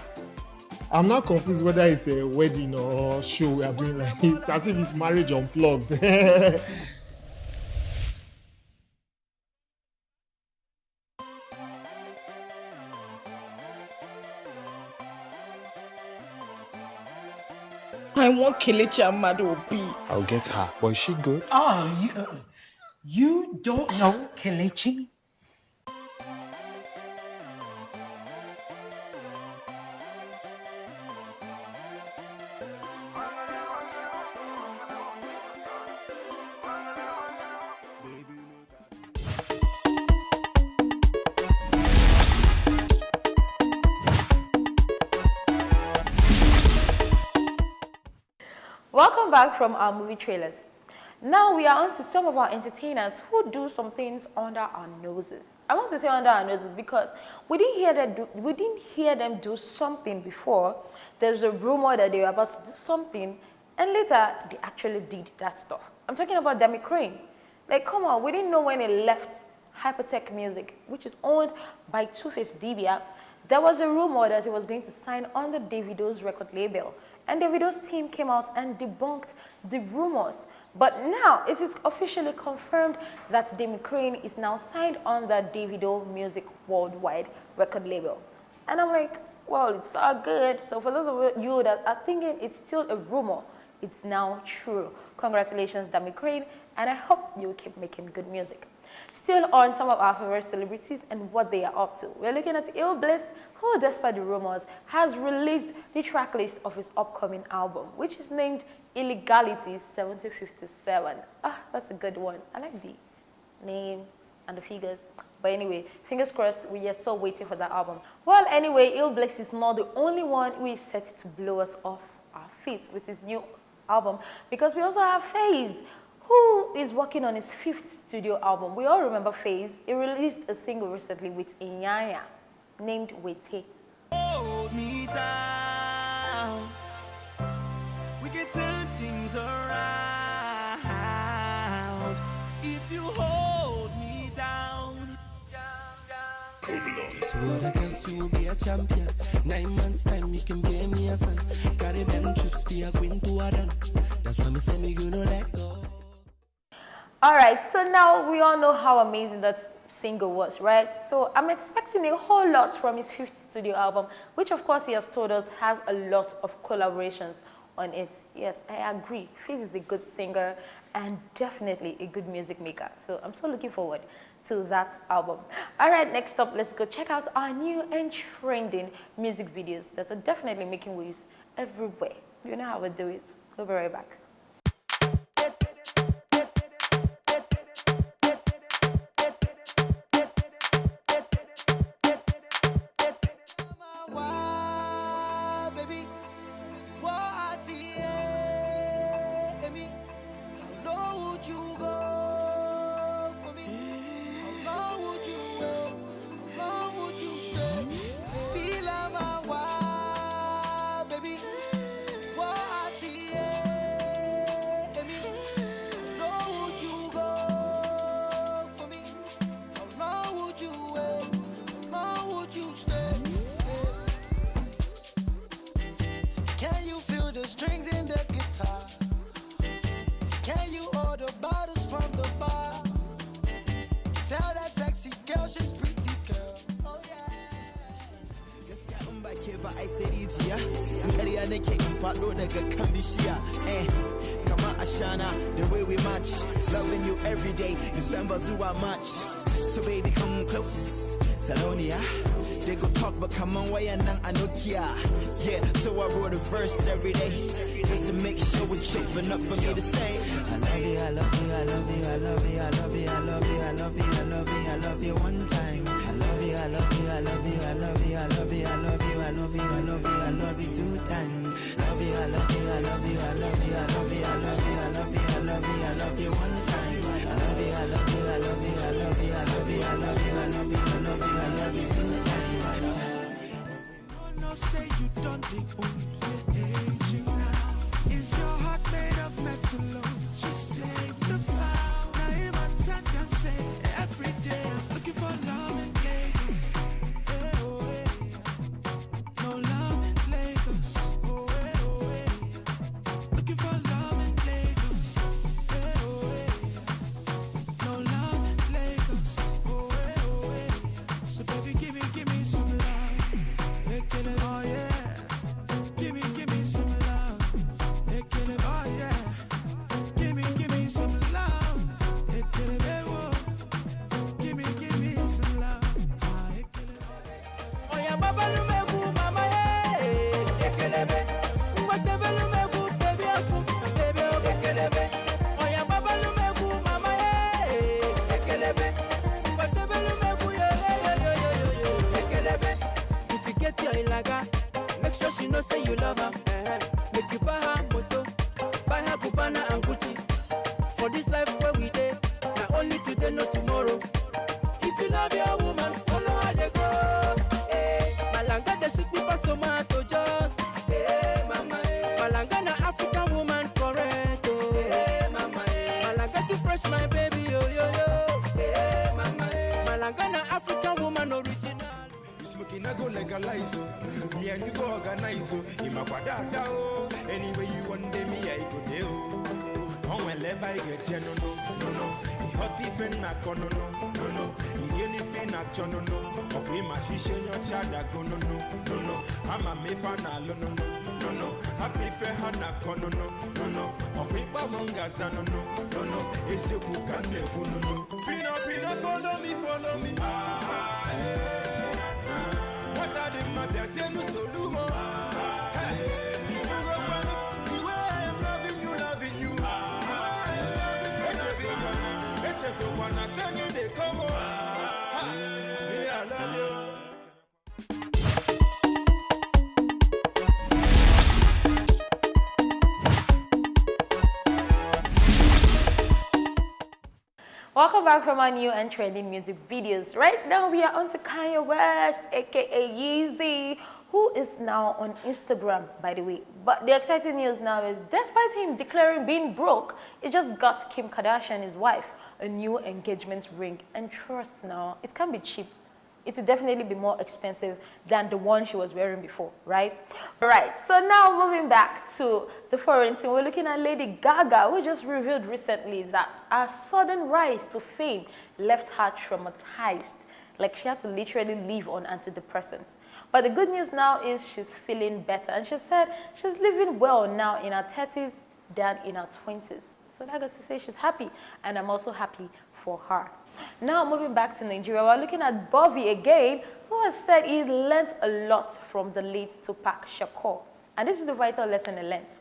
I'm not confused whether it's a wedding or show we are doing like it's as if it's marriage unplugged. I want Kelechi Amado Obi. I'll get her. But is she good? Oh, you don't know Kelechi? Welcome back from our movie trailers. Now we are on to some of our entertainers who do some things under our noses. I want to say under our noses because we didn't hear them do something before. There's a rumor that they were about to do something, and later they actually did that stuff. I'm talking about Demi Crane. Like, come on, we didn't know when he left Hypertech Music, which is owned by Two-Face Dibia. There was a rumor that he was going to sign under Davido's record label. And Davido's team came out and debunked the rumors. But now it is officially confirmed that Demi Crane is now signed on the Davido Music Worldwide record label. And I'm like, well, it's all good. So for those of you that are thinking it's still a rumor, it's now true. Congratulations, Demi Crane, and I hope you keep making good music. Still on some of our favorite celebrities and what they are up to. We're looking at Ill Bliss, who, despite the rumors, has released the track list of his upcoming album, which is named Illegality 7057. Ah, that's a good one. I like the name and the figures. But anyway, fingers crossed, we are still waiting for that album. Well, anyway, Ill Bliss is not the only one who is set to blow us off our feet with his new album, because we also have FaZe, who is working on his 5th studio album. We all remember FaZe. He released a single recently with Inyanya named Wete. Hold me down. We can turn things around. If you hold me down. So what I guess you will be a champion. 9 months time you can be me a son. Caribbean trips be a queen to a done. That's why me say me you know let go. All right, so now we all know how amazing that single was, right? So I'm expecting a whole lot from his 5th studio album, which of course he has told us has a lot of collaborations on it. Yes, I agree. FaZe is a good singer and definitely a good music maker. So I'm so looking forward to that album. All right, next up, let's go check out our new and trending music videos that are definitely making waves everywhere. You know how we do it. We'll be right back. Strings in the guitar. Can you order bottles from the bar? Tell that sexy girl she's pretty girl. Oh yeah. Just got them back here, but I say easier. Area the cake part road nigga can be shia. Come on, Ashana, the way we match. Loving you every day. December's who I match. So baby, come close. Salonia, they go talk, but come on, why and I know Kia. Yeah, so I wrote a verse every day just to make sure it's shaping up for me to say. I love you, I love you, I love you, I love you, I love you, I love you, I love you, I love you, I love you one time. I love you, I love you, I love you, I love you, I love you, I love you, I love you, I love you, I love you 2 times. Love you, I love you, I love you, I love you, I love you, I love you, I love you, I love you, I love you 1 time. I love you, I love you, I love you, I love you, I love you, I love you, I love you, I love you, I love you 2 times. No, say you don't think aging now. Is your heart made of metal? Just take the vow. I'm saying every day I'm looking for love and If you get your ilaga, make sure she know say you love her. Make you buy her moto, buy her Cubana and Gucci. For this life where we did, not only today, no tomorrow. If you love your woman, follow her they go. Hey, Malanga the sweet people tomato just. Hey, mama. Malanga na African woman correct. Oh. Hey, mama. Malanga too fresh, my baby. Yo yo yo. Hey, mama. Malanga na African woman original. Smoking I go legalize oh. Me and you go organize oh. In my quadada oh. Anyway you want me I go there oh. On when let by get no no no no. He hot different na kono no no no. He anything na chono no. Of him a shisha your chada go no no no no. I'm a me fan no no no no. Happy fair hana kono no no no. Of him ba monga no no no no. It's you who can ne go no no. Pina follow me ah yeah. What are the matters? Say no solumo. Hey, if you go back, the way I am loving you. It's just one I sing in the Congo. Me I love you. Welcome back from our new and trending music videos. Right now we are on to Kanye West, aka Yeezy, who is now on Instagram, by the way. But the exciting news now is, despite him declaring being broke, he just got Kim Kardashian, his wife, a new engagement ring. And trust now, it can be cheap. It will definitely be more expensive than the one she was wearing before, right? Right, so now moving back to the foreign scene, we're looking at Lady Gaga, who just revealed recently that her sudden rise to fame left her traumatized. Like she had to literally live on antidepressants. But the good news now is she's feeling better. And she said she's living well now in her 30s than in her 20s. So that goes to say she's happy, and I'm also happy for her. Now moving back to Nigeria, we're looking at Bobby again, who has said he learnt a lot from the late Tupac Shakur. And this is the vital lesson he learnt.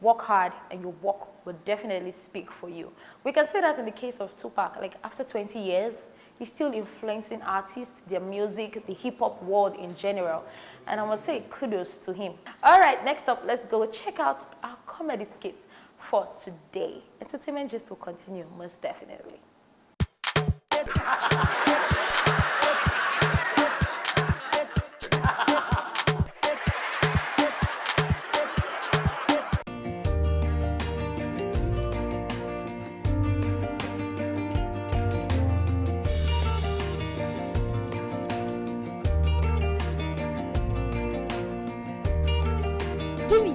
Work hard and your work will definitely speak for you. We can say that in the case of Tupac, like after 20 years, he's still influencing artists, their music, the hip-hop world in general. And I must say kudos to him. All right, next up, let's go check out our comedy skit for today. Entertainment Gist will continue, most definitely. Gimme.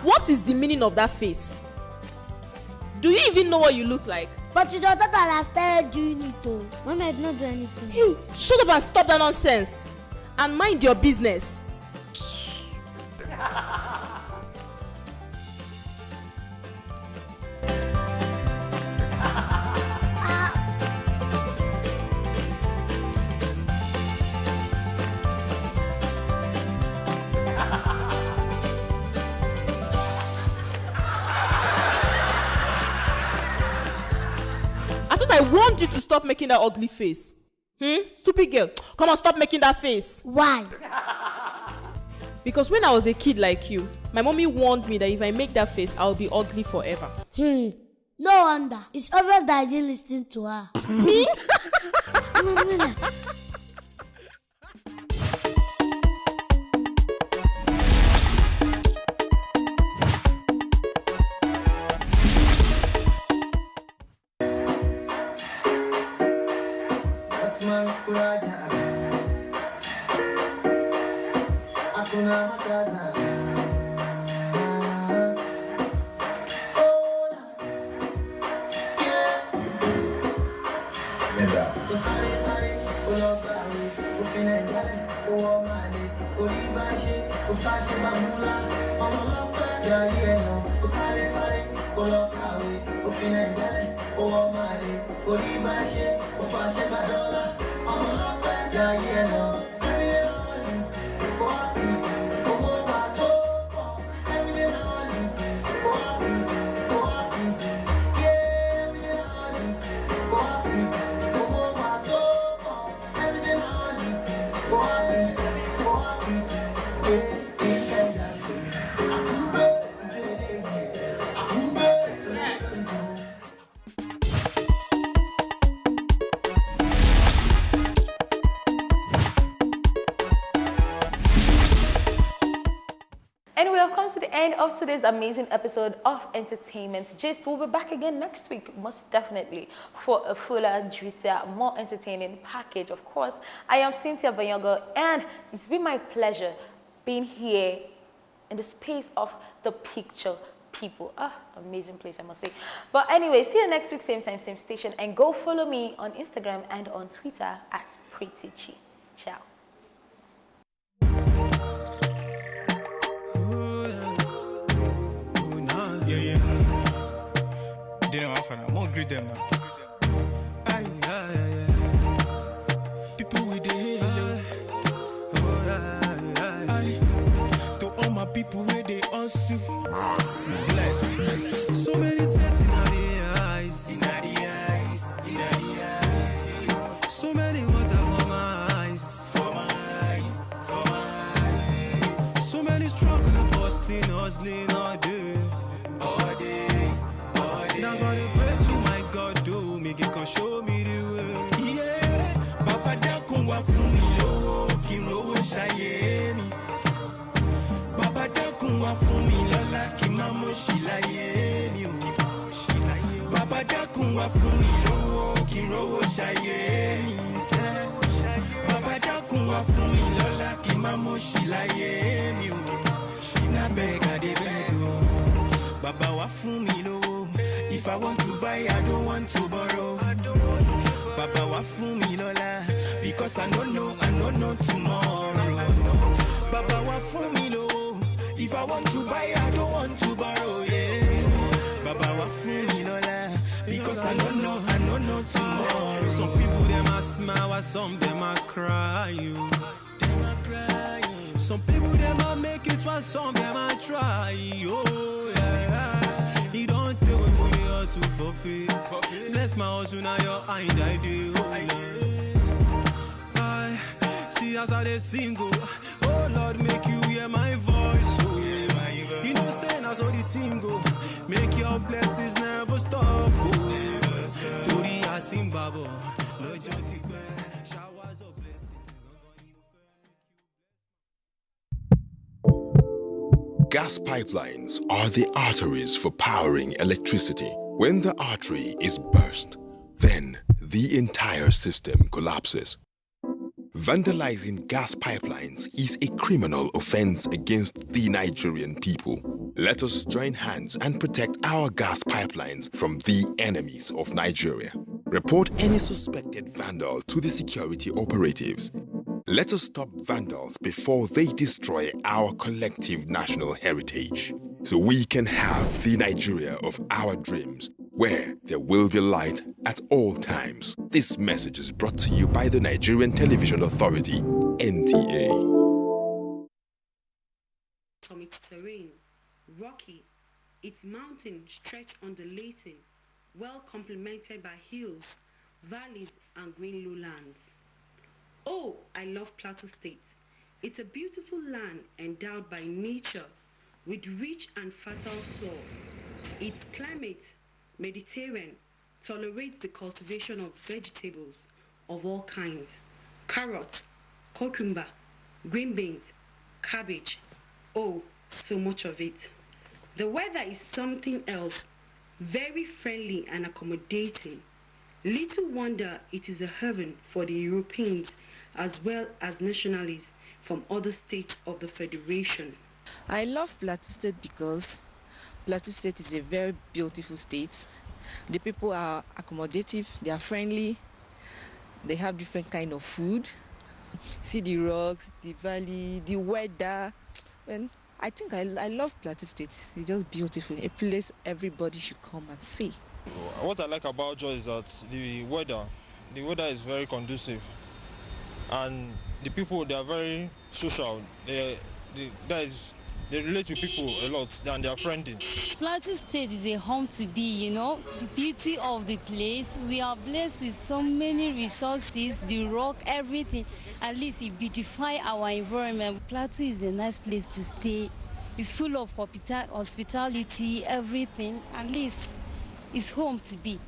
What is the meaning of that face? Do you even know what you look like? But it's your daughter that started doing it though. Mommy, I did not do anything. Hey, shut up and stop that nonsense. And mind your business. I want you to stop making that ugly face. Stupid girl. Come on, stop making that face. Why? Because when I was a kid like you, my mommy warned me that if I make that face, I'll be ugly forever. No wonder. It's obvious that I didn't listen to her. Me? And we have come to the end of today's amazing episode of Entertainment Gist. We'll be back again next week, most definitely, for a fuller, juicier, more entertaining package. Of course, I am Cynthia Banyogo, and it's been my pleasure being here in the space of the picture people. Amazing place, I must say. But anyway, see you next week, same time, same station, and go follow me on Instagram and on Twitter at PrettyChi. Ciao. Yeah. They don't offer now. More greet them now. Aye. People with the halo. Aye. To all my people where they also blessed. So many tears in the eyes. In the eyes. So many water for my eyes. For my eyes. So many struggling, bustling, hustling all day. That's what I pray to my God do. Make it can show me the way. Yeah, Papa Dakun wa fún mi lówó, kí n rówó ṣayé mi. Papa Dakun wa fún mi lọ́lá, kí n má mọ̀ṣì láyé mi o. Papa Dakun wa fún mi lówó, kí n rówó ṣayé mi. Papa Dakun wa fún mi lọ́lá, kí n má mọ̀ṣì láyé mi o. Na beg I dey beg o. Baba wa fún mi lówó. If I want to buy, I don't want to borrow. Baba wa fún mi lọ́lá, because I don't know tomorrow. Baba wa fún mi lówó. If I want to buy, I don't want to borrow. Yeah. Baba wa fún mi lọ́lá, because I don't know tomorrow. Some people them a smile, while some them a cry. Some people them a make it, while some them a try. Oh yeah. He don't tell me when they hustle for pay. Bless my hustle now your hand I do. I see as I dey single. Oh Lord, make you hear my voice. Oh yeah. You know saying as all the single. Make your blessings never stop. Oh, to the heart in Bible. Showers of blessings. Gas pipelines are the arteries for powering electricity. When the artery is burst, then the entire system collapses. Vandalizing gas pipelines is a criminal offense against the Nigerian people. Let us join hands and protect our gas pipelines from the enemies of Nigeria. Report any suspected vandal to the security operatives. Let us stop vandals before they destroy our collective national heritage, so we can have the Nigeria of our dreams, where there will be light at all times. This message is brought to you by the Nigerian Television Authority, NTA. From its terrain, rocky, its mountains stretch undulating, well complemented by hills, valleys, and green lowlands. Oh, I love Plateau State. It's a beautiful land endowed by nature with rich and fertile soil. Its climate, Mediterranean, tolerates the cultivation of vegetables of all kinds. Carrot, cucumber, green beans, cabbage. Oh, so much of it. The weather is something else, very friendly and accommodating. Little wonder it is a heaven for the Europeans as well as nationalists from other states of the Federation. I love Plateau State because Plateau State is a very beautiful state. The people are accommodative, they are friendly, they have different kind of food. See the rocks, the valley, the weather. And I think I love Plateau State. It's just beautiful, a place everybody should come and see. What I like about Jos is that the weather is very conducive, and the people, they are very social. They relate to people a lot, and they are friendly. Plateau State is a home to be, you know, the beauty of the place. We are blessed with so many resources, the rock, everything. At least it beautify our environment. Plateau is a nice place to stay. It's full of hospitality, everything. At least it's home to be.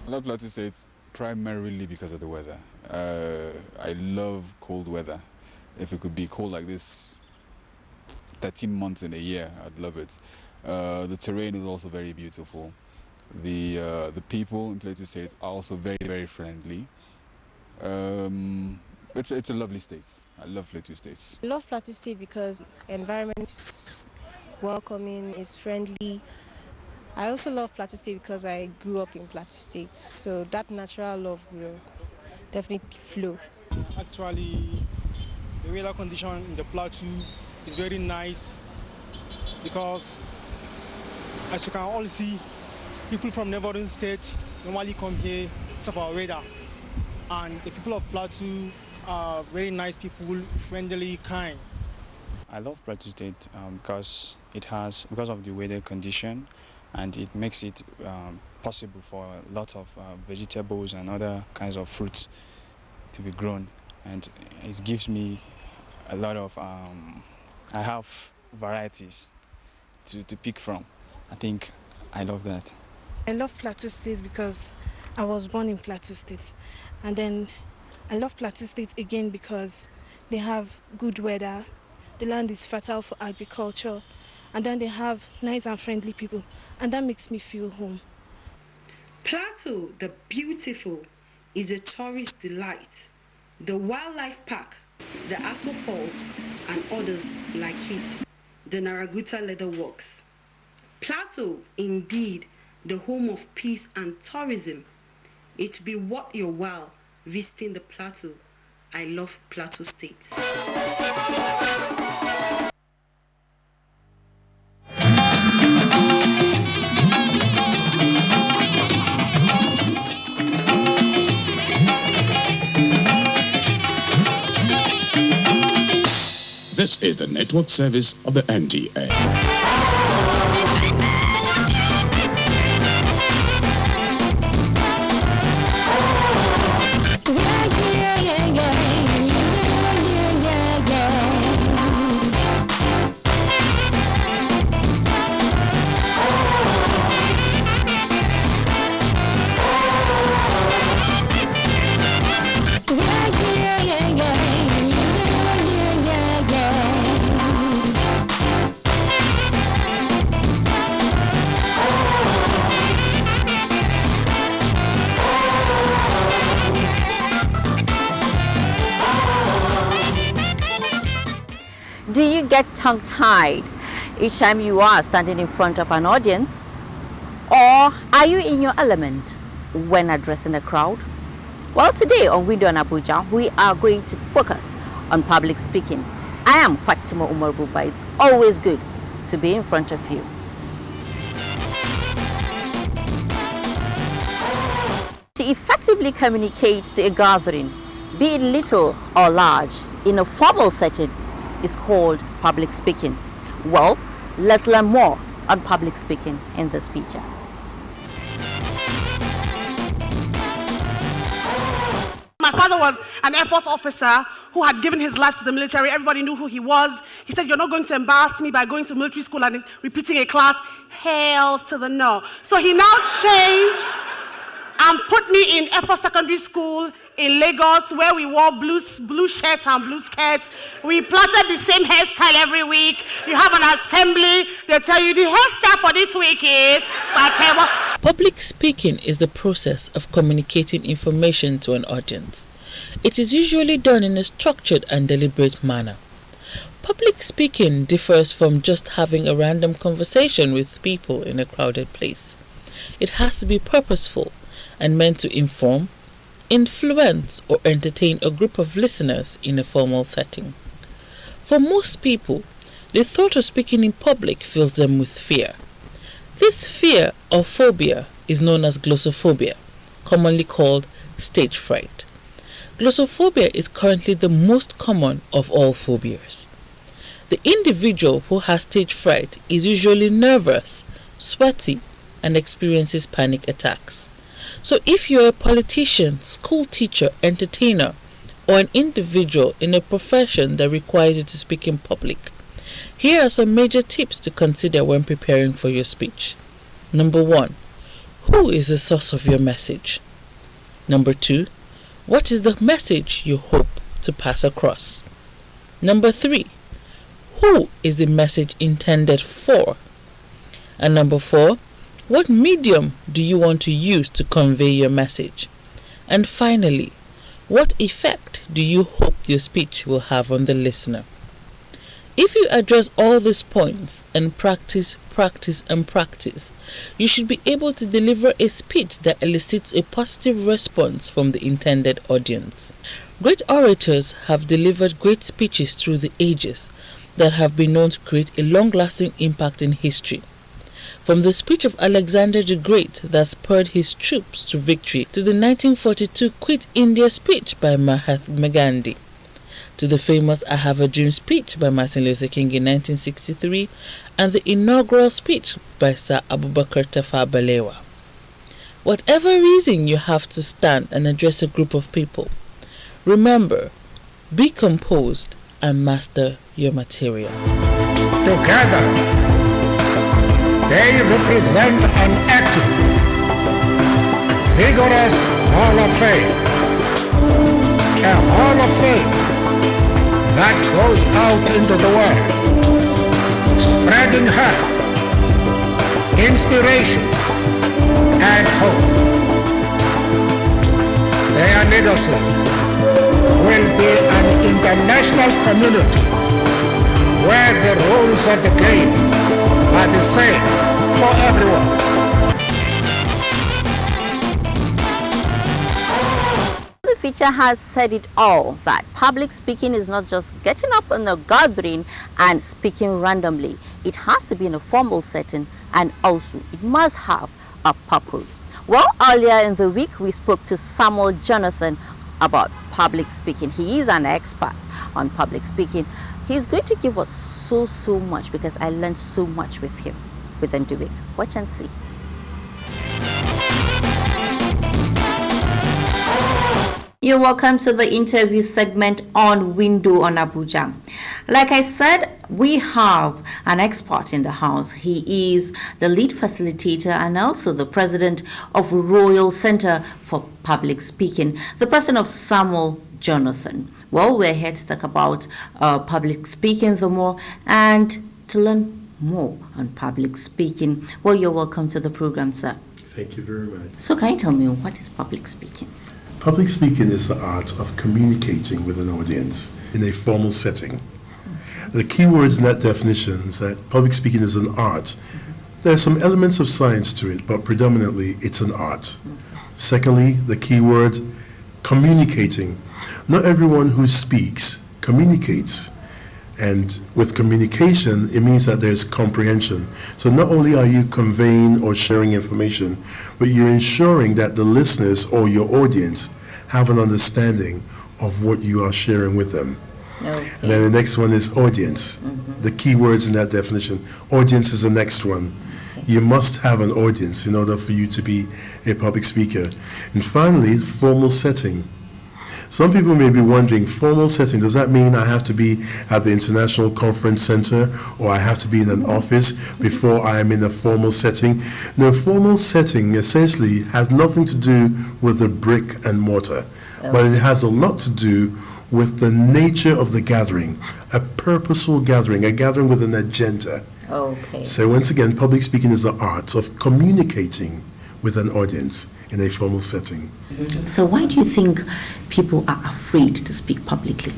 I love Plateau State primarily because of the weather. I love cold weather. If it could be cold like this 13 months in a year, I'd love it. The terrain is also very beautiful. The people in Plateau State are also very, very friendly. It's a lovely state. I love Plateau State. I love Plateau State because environment is welcoming, is friendly. I also love Plateau State because I grew up in Plateau State, so that natural love will definitely flow. Actually, the weather condition in the Plateau is very nice because, as you can all see, people from neighboring states normally come here because of our weather. And the people of Plateau are very nice people, friendly, kind. I love Plateau State because of the weather condition, and it makes it possible for a lot of vegetables and other kinds of fruits to be grown, and it gives me a lot of I have varieties to pick from. I think I love that. I love Plateau State because I was born in Plateau State, and then I love Plateau State again because they have good weather, the land is fertile for agriculture, and then they have nice and friendly people, and that makes me feel home. Plateau, the beautiful, is a tourist delight. The wildlife park, the Aso Falls, and others like it, the Naraguta Leather Works. Plateau, indeed, the home of peace and tourism. It be worth your while visiting the Plateau. I love Plateau State. This is the network service of the NTA. Do you get tongue-tied each time you are standing in front of an audience? Or are you in your element when addressing a crowd? Well, today on Window on Abuja, we are going to focus on public speaking. I am Fatima Umar Buba. It's always good to be in front of you. To effectively communicate to a gathering, be it little or large, in a formal setting, is called public speaking. Well, let's learn more on public speaking in this feature. My father was an Air Force officer who had given his life to the military. Everybody knew who he was. He said, "You're not going to embarrass me by going to military school and repeating a class." Hails to the no. So he now changed and put me in Air Force Secondary School in Lagos, where we wore blue shirts and blue skirts. We plaited the same hairstyle every week. You have an assembly, they tell you the hairstyle for this week is whatever. Public speaking is the process of communicating information to an audience. It is usually done in a structured and deliberate manner. Public speaking differs from just having a random conversation with people in a crowded place. It has to be purposeful and meant to inform, influence, or entertain a group of listeners in a formal setting. For most people, the thought of speaking in public fills them with fear. This fear or phobia is known as glossophobia, commonly called stage fright. Glossophobia is currently the most common of all phobias. The individual who has stage fright is usually nervous, sweaty, and experiences panic attacks. So if you're a politician, school teacher, entertainer, or an individual in a profession that requires you to speak in public, here are some major tips to consider when preparing for your speech. Number 1, who is the source of your message? Number 2, what is the message you hope to pass across? Number 3, who is the message intended for? And number 4, what medium do you want to use to convey your message? And finally, what effect do you hope your speech will have on the listener? If you address all these points and practice, you should be able to deliver a speech that elicits a positive response from the intended audience. Great orators have delivered great speeches through the ages that have been known to create a long-lasting impact in history. From the speech of Alexander the Great that spurred his troops to victory to the 1942 Quit India speech by Mahatma Gandhi, to the famous I Have a Dream speech by Martin Luther King in 1963 and the inaugural speech by Sir Abubakar Tafawa Balewa. Whatever reason you have to stand and address a group of people, remember, be composed and master your material. Together, they represent an active, vigorous Hall of Fame. A Hall of Fame that goes out into the world, spreading hope, inspiration, and hope. Their legacy will be an international community where the rules of the game are the same for everyone. The feature has said it all, that public speaking is not just getting up in a gathering and speaking randomly. It has to be in a formal setting, and also it must have a purpose. Well, earlier in the week we spoke to Samuel Jonathan about public speaking. He is an expert on public speaking. He's going to give us so much, because I learned so much with him within the week. Watch and see. You're welcome to the interview segment on Window on Abuja. Like I said, we have an expert in the house. He is the lead facilitator and also the president of Royal Center for Public Speaking, the person of Samuel Jonathan. Well, we're here to talk about public speaking the more and to learn more on public speaking. Well, you're welcome to the program, sir. Thank you very much. So can you tell me, what is public speaking? Public speaking is the art of communicating with an audience in a formal setting. The key words in that definition is that public speaking is an art. There are some elements of science to it, but predominantly it's an art. Secondly, the key word, communicating. Not everyone who speaks communicates. And with communication, it means that there's comprehension. So not only are you conveying or sharing information, but you're ensuring that the listeners or your audience have an understanding of what you are sharing with them. Okay. And then the next one is audience. The key words in that definition. Audience is the next one. Okay. You must have an audience in order for you to be a public speaker. And finally, formal setting. Some people may be wondering, formal setting, does that mean I have to be at the International Conference Center or I have to be in an office before I am in a formal setting? No, formal setting essentially has nothing to do with the brick and mortar, but it has a lot to do with the nature of the gathering, a purposeful gathering, a gathering with an agenda. Okay. So once again, public speaking is the art of communicating with an audience in a formal setting. So why do you think people are afraid to speak publicly?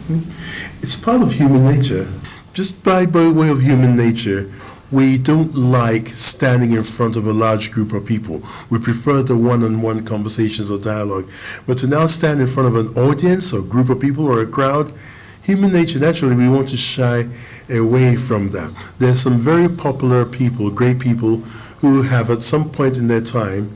It's part of human nature. Just by way of human nature, we don't like standing in front of a large group of people. We prefer the one-on-one conversations or dialogue. But to now stand in front of an audience or group of people or a crowd, human nature, naturally, we want to shy away from that. There's some very popular people, great people, who have at some point in their time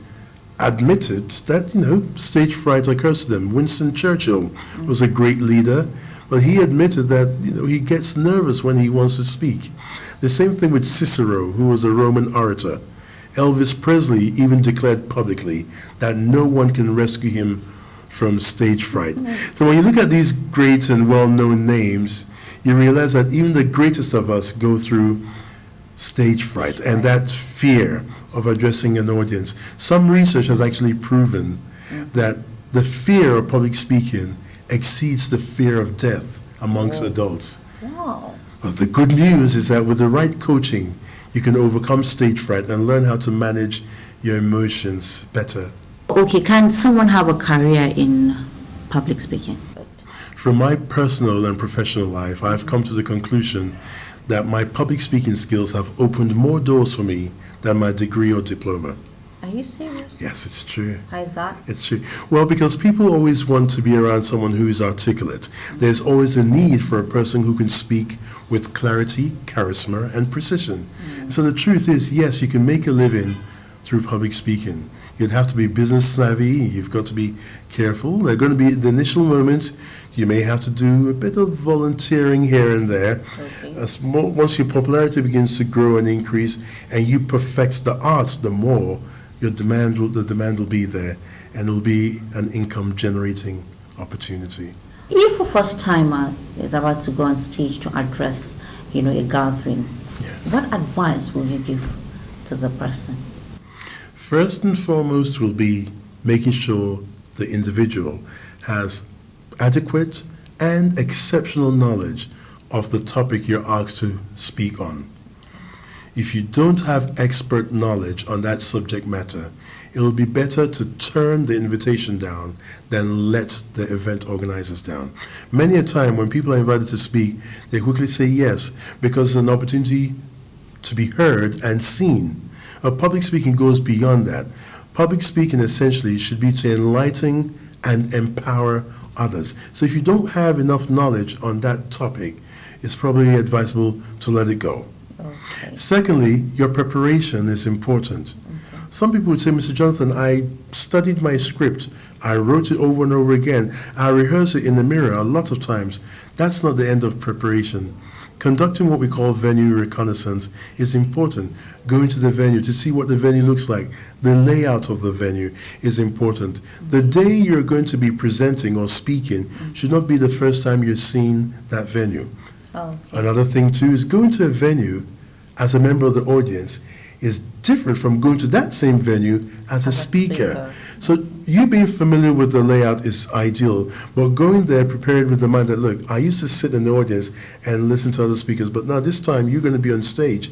admitted that, stage fright occurs to them. Winston Churchill was a great leader, but he admitted that, he gets nervous when he wants to speak. The same thing with Cicero, who was a Roman orator. Elvis Presley even declared publicly that no one can rescue him from stage fright. So when you look at these great and well-known names, you realize that even the greatest of us go through stage fright and that fear of addressing an audience. Some research has actually proven that the fear of public speaking exceeds the fear of death amongst adults. Wow. But the good news is that with the right coaching, you can overcome stage fright and learn how to manage your emotions better. Okay, can someone have a career in public speaking? From my personal and professional life, I've come to the conclusion that my public speaking skills have opened more doors for me than my degree or diploma. Are you serious? Yes, it's true. How is that? It's true. Well, because people always want to be around someone who is articulate. There's always a need for a person who can speak with clarity, charisma, and precision. So the truth is, yes, you can make a living through public speaking. You'd have to be business savvy. You've got to be careful. There are going to be the initial moments. You may have to do a bit of volunteering here and there. Once your popularity begins to grow and increase, and you perfect the art, the more the demand will be there, and it will be an income-generating opportunity. If a first timer is about to go on stage to address, a gathering, what advice will you give to the person? First and foremost will be making sure the individual has adequate and exceptional knowledge of the topic you're asked to speak on. If you don't have expert knowledge on that subject matter, it will be better to turn the invitation down than let the event organizers down. Many a time when people are invited to speak, they quickly say yes because it's an opportunity to be heard and seen. Public speaking goes beyond that. Public speaking essentially should be to enlighten and empower others. So if you don't have enough knowledge on that topic, it's probably advisable to let it go. Secondly, your preparation is important. Some people would say, Mr. Jonathan, I studied my script. I wrote it over and over again. I rehearsed it in the mirror a lot of times. That's not the end of preparation. Conducting what we call venue reconnaissance is important. Going to the venue to see what the venue looks like. The layout of the venue is important. The day you're going to be presenting or speaking should not be the first time you're seeing that venue. Another thing too is going to a venue as a member of the audience is different from going to that same venue as a speaker. So you being familiar with the layout is ideal, but going there prepared with the mind that, look, I used to sit in the audience and listen to other speakers, but now this time you're going to be on stage.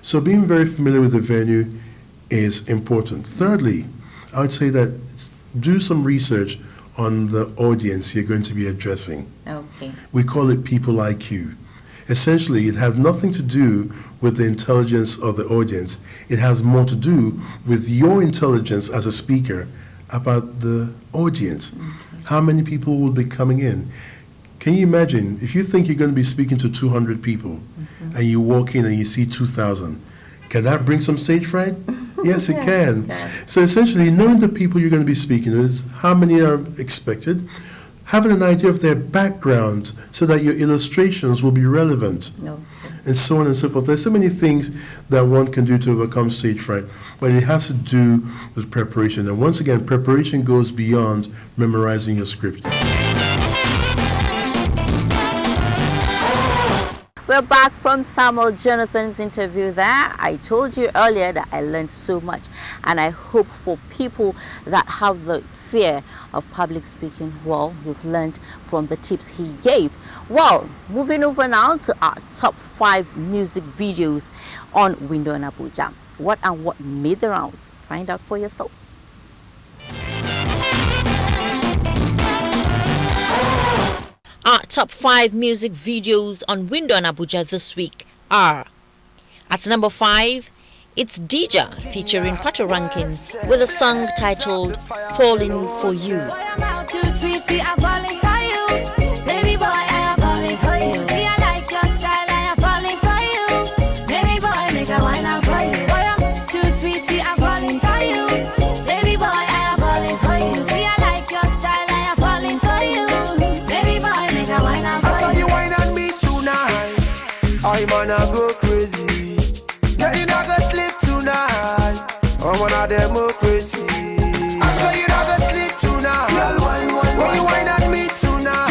So being very familiar with the venue is important. Thirdly, I would say that do some research on the audience you're going to be addressing. We call it people IQ. Essentially, it has nothing to do with the intelligence of the audience. It has more to do with your intelligence as a speaker about the audience. How many people will be coming in? Can you imagine, if you think you're going to be speaking to 200 people and you walk in and you see 2,000, can that bring some stage fright? Yes, it can. So essentially, knowing the people you're going to be speaking with, how many are expected, having an idea of their background so that your illustrations will be relevant, and so on and so forth. There's so many things that one can do to overcome stage fright, but it has to do with preparation. And once again, preparation goes beyond memorizing your script. We're back from Samuel Jonathan's interview there. I told you earlier that I learned so much, and I hope for people that have the fear of public speaking, well, you've learned from the tips he gave. Well, moving over now to our top 5 music videos on Window in Abuja. What and what made the rounds? Find out for yourself. top 5 music videos on Window and Abuja this week are: at number 5, it's Dija featuring Pato Rankin with a song titled Falling for You. I'm gonna go crazy. Girl, you not gonna sleep tonight. I'm on a democracy. I swear you not gonna sleep tonight. Girl, when you whine at me tonight.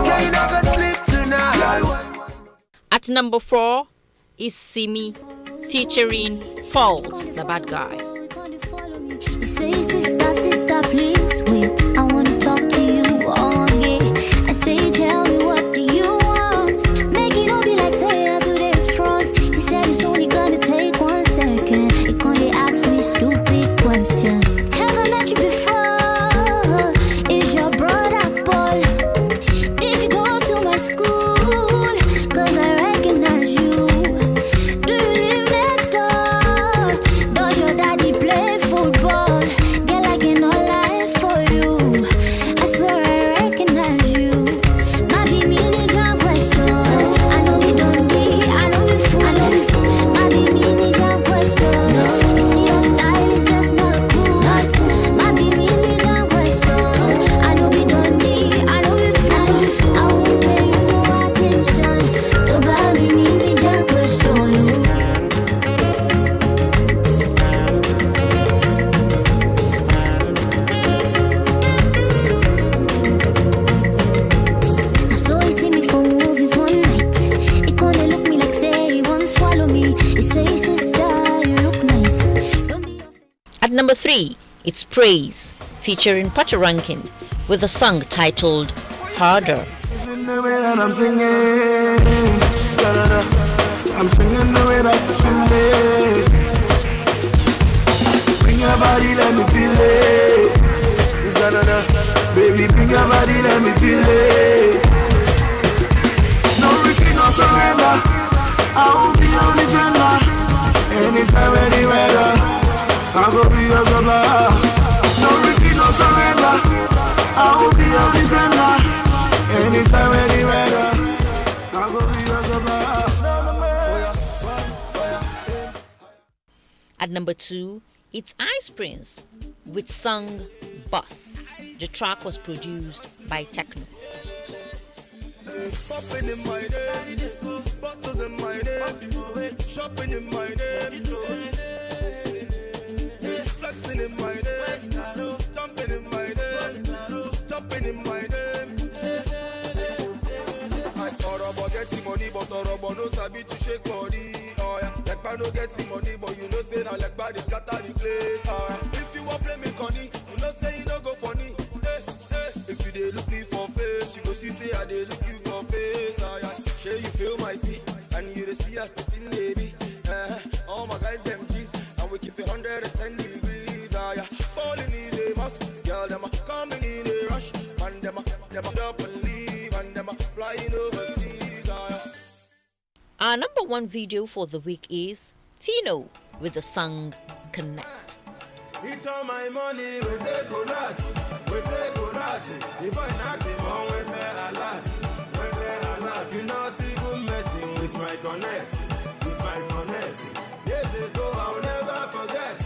Girl, you not gonna sleep tonight. At number 4 is Simi featuring Falls, the bad guy. Say, sister, please wait. I wanna talk to you all day. I say, tell me what do you want? Make it all be like say to the front. He said it's only gonna take 1 second. He gonna ask me stupid question. Have I met you before? Is your brother Paul? Did you go to my school? Cause I recognize you. Do you live next door? Does your daddy play football? Girl, I cannot lie for you. I swear I recognize you. Maybe me need your question. I know we don't need, I know we fool. Maybe me need your question. You see your style is just not cool. Maybe me need your question. I know we don't need, I know we fool. I won't pay you no attention. So baby, me need your question. I saw he see me for movies one night. He gonna look me like say he won't swallow me. He say, sister, you look nice. At number 3, it's Praise featuring Pato Rankin with a song titled Harder. The way that I'm singing, da-da-da. I'm singing the way that she's feeling. Bring your body, let me feel it. Da-da-da. Baby, bring your body, let me feel it. No retreat, no surrender. I won't be your defender. Anytime, anywhere, I go be your supplier. No retreat, no surrender. I won't be your defender. Anytime, anywhere, I go be your supplier. At number 2, it's Ice Prince with song Boss. The track was produced by Techno. Popping in my name, bottles in my name, shopping in my name, flexing in my name, jumping in my name, jumping in my name. I thought about getting money, but Orobo no sabi to shake body. Oh yeah, like I no getting money, but you know say now like body scatter the place. If you want play me conny, you know say you don't go funny. If you dey look me for face, you go see say I dey look you for face. Yeah, sure you feel my beat, and you dey see us sitting baby. All my guys them G's, and we keep it 110 degrees. Yeah, falling is a must. Girl them a coming in a rush, and them a up and leave, and them a flying overseas. Yeah. Our number 1 video for the week is Fino with the song Connect. It's all my money, we take go nuts, we take go nuts. If I not him on with me a lot, you not even messing with my connect, Years ago I'll never forget.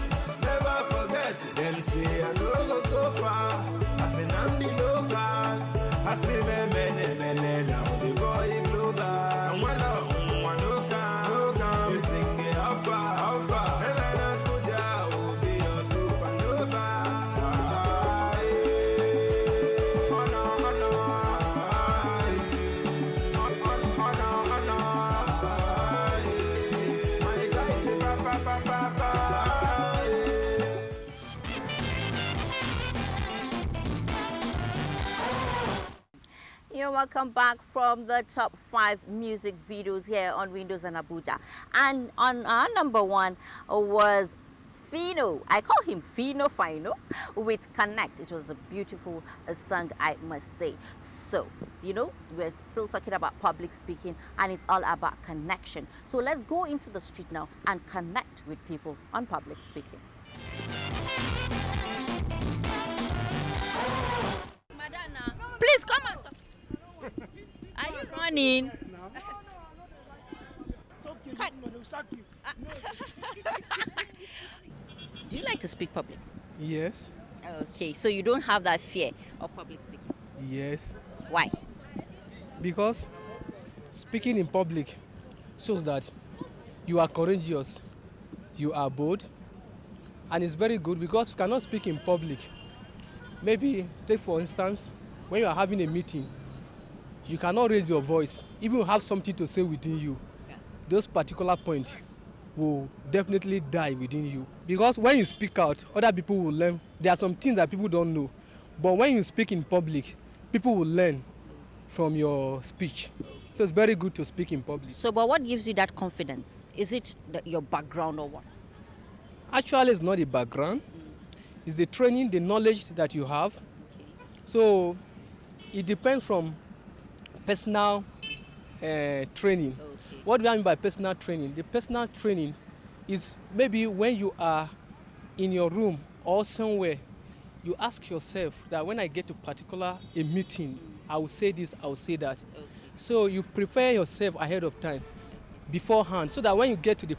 Them say I no go far, I say I'm the local. I say me now the boy global. And one no can, you sing it how far. And I don't go down, will be your supernova. My guy say pa. You're welcome back from the top 5 music videos here on Windows and Abuja. And on our number 1 was Fino. I call him Fino Fino with Connect. It was a beautiful song, I must say. So, you know, we're still talking about public speaking and it's all about connection. So let's go into the street now and connect with people on public speaking. Madonna, please come and talk. Are you running? Do you like to speak public? Yes. Okay, so you don't have that fear of public speaking? Yes. Why? Because speaking in public shows that you are courageous, you are bold, and it's very good because you cannot speak in public. Maybe, take for instance, when you are having a meeting, you cannot raise your voice, even you have something to say within you. Yes. Those particular points will definitely die within you. Because when you speak out, other people will learn. There are some things that people don't know. But when you speak in public, people will learn from your speech. So it's very good to speak in public. So, but what gives you that confidence? Is it your background or what? Actually, it's not the background. It's the training, the knowledge that you have. Okay. So it depends from personal training. Okay. What do I mean by personal training? The personal training is maybe when you are in your room or somewhere, you ask yourself that when I get to a meeting, I will say this, I will say that. Okay. So you prepare yourself ahead of time, beforehand, so that when you get to the